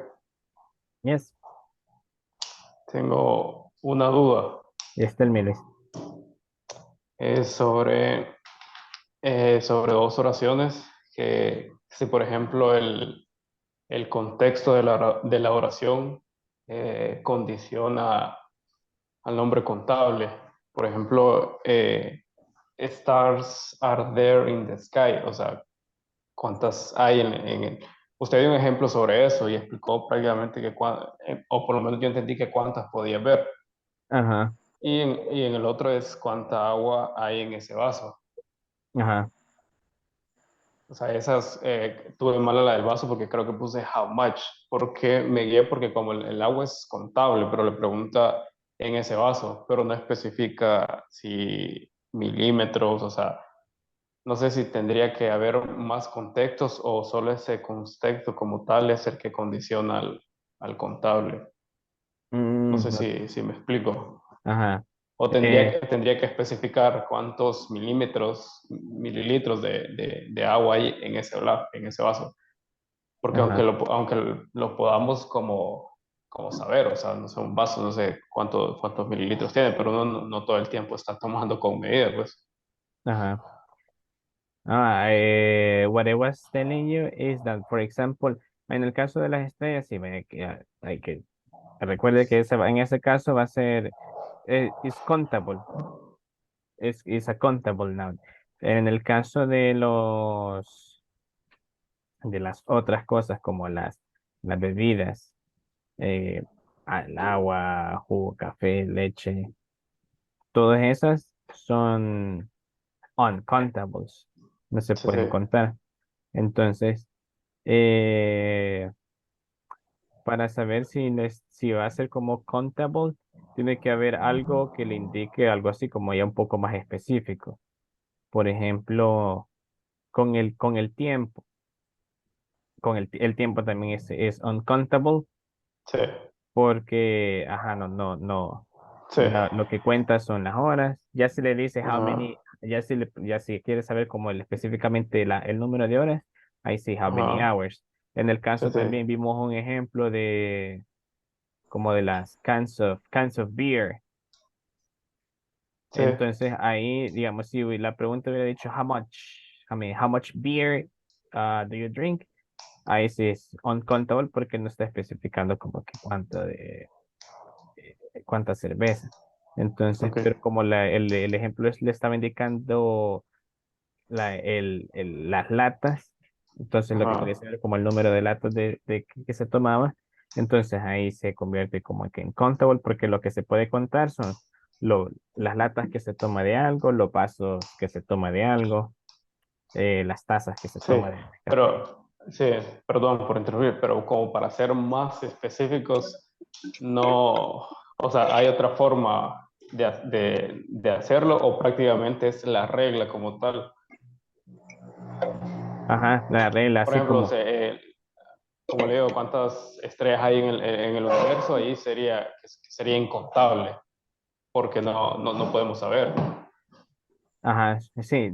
Yes, tengo una duda. tell me, Luis. Es sobre dos oraciones que, si por ejemplo el contexto de la oración condiciona al nombre contable. Por ejemplo, stars are there in the sky, o sea, cuántas hay Usted dio un ejemplo sobre eso y explicó prácticamente o por lo menos yo entendí que cuántas podía ver. Ajá, Y en el otro es cuánta agua hay en ese vaso. ajá, O sea, tuve mala la del vaso porque creo que puse how much, porque me guié porque como el agua es contable, pero le pregunta en ese vaso, pero no especifica si milímetros, o sea, no sé si tendría que haber más contextos o solo ese contexto como tal es el que condiciona al contable. No sé si me explico. ajá. O tendría que especificar cuántos mililitros de agua hay en ese vaso. Porque Ajá, aunque lo podamos como saber, o sea, no sé, un vaso, no sé cuántos mililitros tiene, pero uno no todo el tiempo está tomando con medida, pues. ajá. What I was telling you is that, for example, en el caso de las estrellas, sí, hay que recuerde que en ese caso va a ser, is countable, is a countable noun. En el caso de las otras cosas como las bebidas, eh, el agua, jugo, café, leche, todas esas son uncountables, no se Sí, sí. pueden contar. Entonces, eh, para saber si va a ser como countable, tiene que haber algo que le indique algo así como ya un poco más específico. Por ejemplo, con el tiempo. El tiempo también es uncountable Sí, porque, ajá, no. sí. Lo que cuenta son las horas. Ya si le dice how Ajá, many, ya si quiere saber como específicamente el número de horas, ahí sí, how many ajá. hours. En el Sí, caso sí, también vimos un ejemplo como de las cans of beer. sí. Entonces ahí, digamos, si la pregunta hubiera dicho how much beer do you drink? Ahí sí es uncountable porque no está especificando como que cuánta cerveza. Entonces, Ok. pero como el ejemplo le estaba indicando las latas, entonces lo que quería Ajá. saber como el número de latas que se tomaba, entonces ahí se convierte como que en countable porque lo que se puede contar son las latas que se toma de algo, los vasos que se toma de algo, las tazas que se Sí, toma de café. sí, perdón por interrumpir, pero como para ser más específicos, no, o sea, ¿hay otra forma de hacerlo o prácticamente es la regla como tal? Ajá, la regla, Por así ejemplo, como, como le digo, cuántas estrellas hay en el universo, ahí sería incontable, porque no podemos saber. Ajá, sí,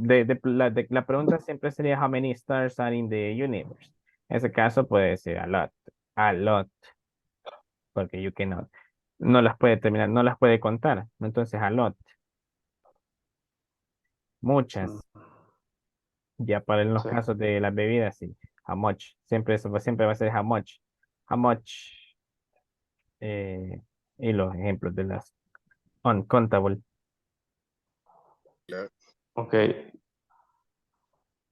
la pregunta siempre sería how many stars are in the universe. En ese caso puede ser a lot, porque you cannot, no las puede terminar, no las puede contar. Entonces a lot, Mm, muchas. Ya para en los sí. casos de las bebidas, sí, how much, siempre va a ser how much, eh, y los ejemplos de las uncountable. Ok,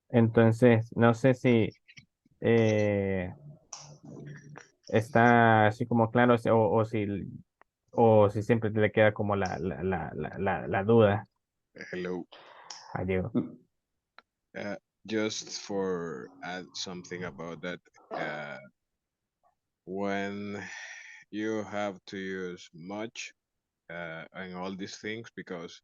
Entonces, no sé si eh, está así como claro o si siempre te le queda como la duda Hello. a Diego. Uh, just for add something about that, uh, when you have to use much and all these things, because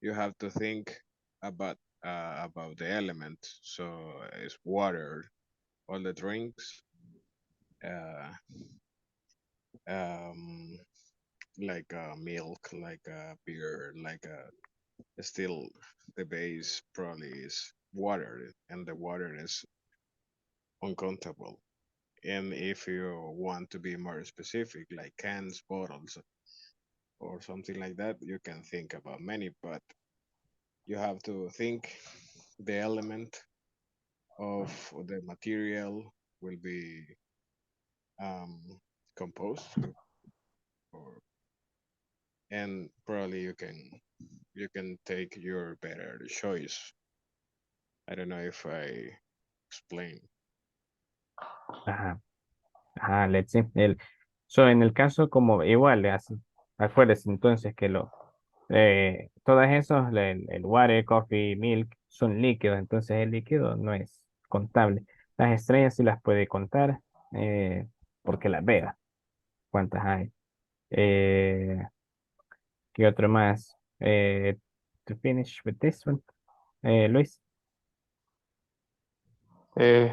you have to think about the element. So it's water, all the drinks, uh, um, like milk, like beer, like still the base probably is water, and the water is uncountable. And if you want to be more specific, like cans, bottles, or something like that, you can think about many, but you have to think the element of the material will be um, composed, or, and probably you can take your better choice. I don't know if I explain. Ajá, ajá, let's see. En el caso como igual, así, acuérdense entonces que todas esos, el water, coffee, milk, son líquidos, entonces el líquido no es contable. Las estrellas sí las puede contar, porque las vea, cuántas hay. Eh, ¿Qué otro más? To finish with this one, Luis. Eh,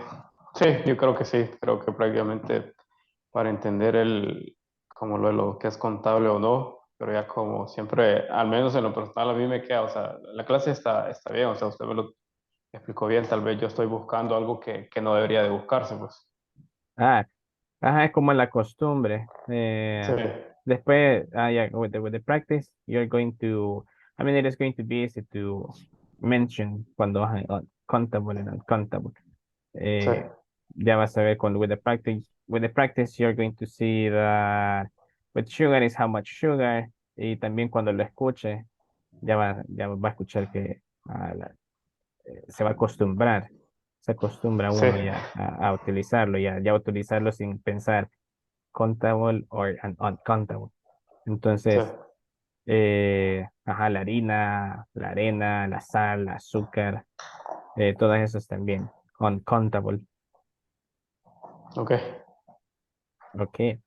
sí, yo creo que sí, creo que prácticamente para entender como lo que es contable o no, pero ya como siempre, al menos en lo personal a mí me queda, o sea, la clase está bien, o sea, usted me lo explicó bien, tal vez yo estoy buscando algo que no debería de buscarse, pues. Ah, ajá, es como la costumbre. Sí, Después, yeah, with the practice, you're going to, I mean, it is going to be easy to mention cuando hay countable and uncountable. sí, Eh, ya vas a ver cuando with the practice, you're going to see that with sugar is how much sugar, y también cuando lo escuche, ya va a escuchar que se va a acostumbrar, se acostumbra sí, uno ya a utilizarlo, ya a utilizarlo sin pensar countable or uncountable. sí, Entonces, ajá, la harina, la arena, la sal, el azúcar, todas esas también, uncountable. ok, Okay.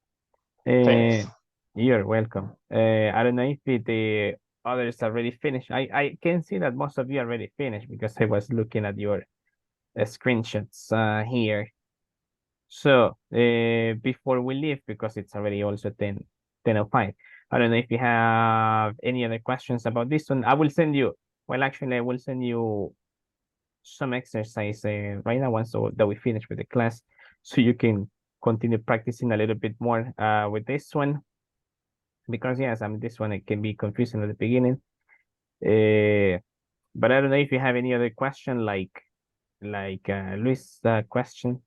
thanks. You're welcome. I don't know if the others already finished. I can see that most of you already finished because I was looking at your screenshots here. So, before we leave, because it's already also 10:05, I don't know if you have any other questions about this one. Actually, I will send you some exercise right now once that we finish with the class, so you can continue practicing a little bit more with this one. Because yes, I mean, this one, it can be confusing at the beginning. But I don't know if you have any other question, like Luis' question.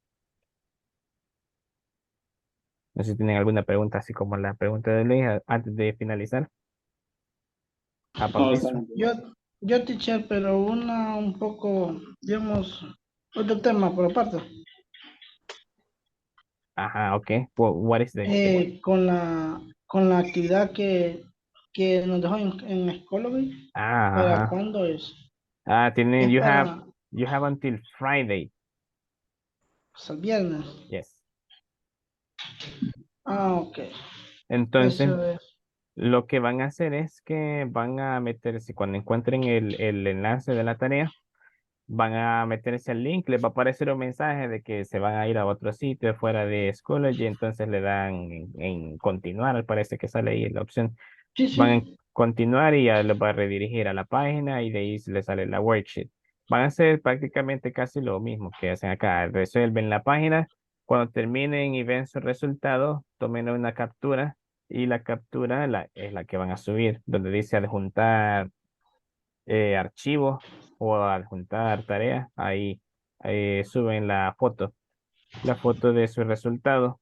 No sé si tienen alguna pregunta, así como la pregunta de Luis, antes de finalizar. About No, this está one. bien. Yo, teacher, pero una un poco, digamos, otro tema por aparte. Ajá, okay. Well, what is the one? Con la actividad que nos dejó en Ecology, ¿para Ajá. cuándo es? Tienen, Es you have para you have until Friday. pues, el viernes. Yes. Ok. Entonces, Eso es. lo que van a hacer es que van a meterse, cuando encuentren el enlace de la tarea, van a meterse al link, les va a aparecer un mensaje de que se van a ir a otro sitio fuera de Schoology, entonces le dan en continuar, parece que sale ahí la opción. Sí, Van en sí. continuar y ya los va a redirigir a la página y de ahí le sale la worksheet. Van a hacer prácticamente casi lo mismo que hacen acá. Resuelven la página. Cuando terminen y ven su resultado, tomen una captura y la captura es la que van a subir, donde dice adjuntar archivos o adjuntar tareas. Ahí suben la foto de su resultado.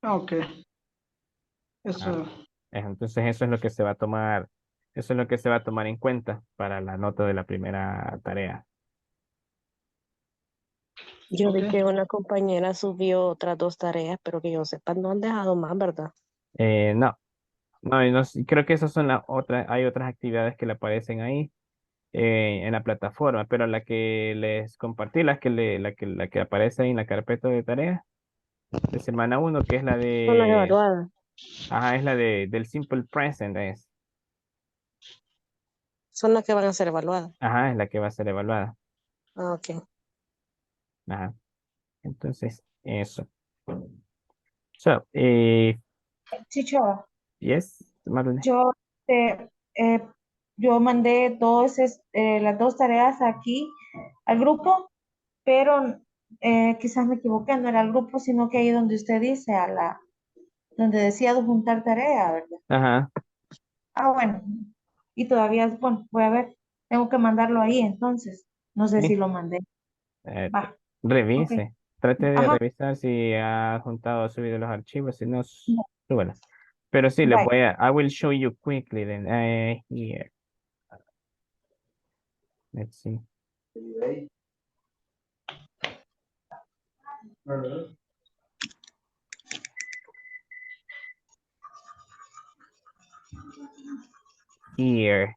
Ok. Ah, Eso. entonces eso es lo que se va a tomar, eso es lo que se va a tomar en cuenta para la nota de la primera tarea. Yo Ok. vi que una compañera subió otras 2 tareas, pero que yo sepa, no han dejado más, ¿verdad? No, no, creo que esas son las otras, hay otras actividades que le aparecen ahí en la plataforma, pero la que les compartí, la que aparece ahí en la carpeta de tareas de semana uno, que es la Son las de, evaluadas. ajá, es del simple present, Son las que van a ser evaluadas. ajá, es la que va a ser evaluada, Ah, ok. ajá, entonces, eso. So, Chicho, yes, Marlene. yo, eh, eh, yo mandé las 2 tareas aquí al grupo, pero quizás me equivoqué, no era el grupo, sino que ahí donde usted dice, donde decía adjuntar tarea, ¿verdad? Ajá, Ah, bueno, y todavía, bueno, voy a ver, tengo que mandarlo ahí entonces, no sé si sí, lo mandé. Va, ok. revise, trate de Ajá, revisar si ha juntado o subido los archivos, si no, súbela. Pero sí, bye. I will show you quickly then, here, let's see. Here.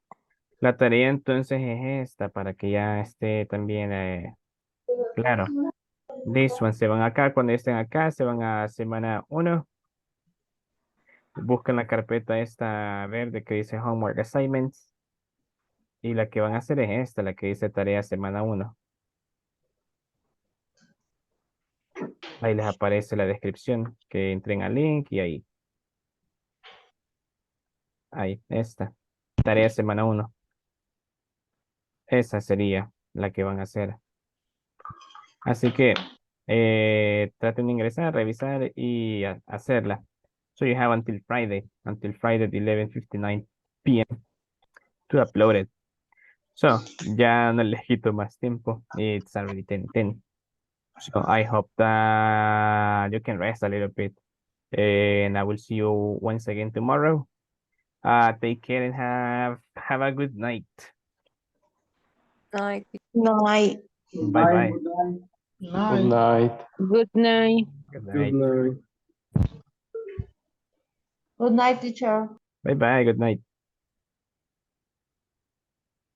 La tarea entonces es esta para que ya esté también claro. This one, se van acá, cuando estén acá, se van a semana 1, buscan la carpeta esta verde que dice Homework Assignments y la que van a hacer es esta, la que dice tarea semana 1. Ahí les aparece la descripción, que entren al link y ahí, esta, tarea semana 1. Esa sería la que van a hacer. Así que traten de ingresar, revisar y hacerla. So you have until Friday at 11:59 p.m. to upload it. So ya no les quito más tiempo. It's already 10:10. So I hope that you can rest a little bit. And I will see you once again tomorrow. Take care and have a good night. Ay, No hay. Bye bye. Good Nice. night. Good night. Good Good night. night. Good night, teacher. Bye bye. Good night.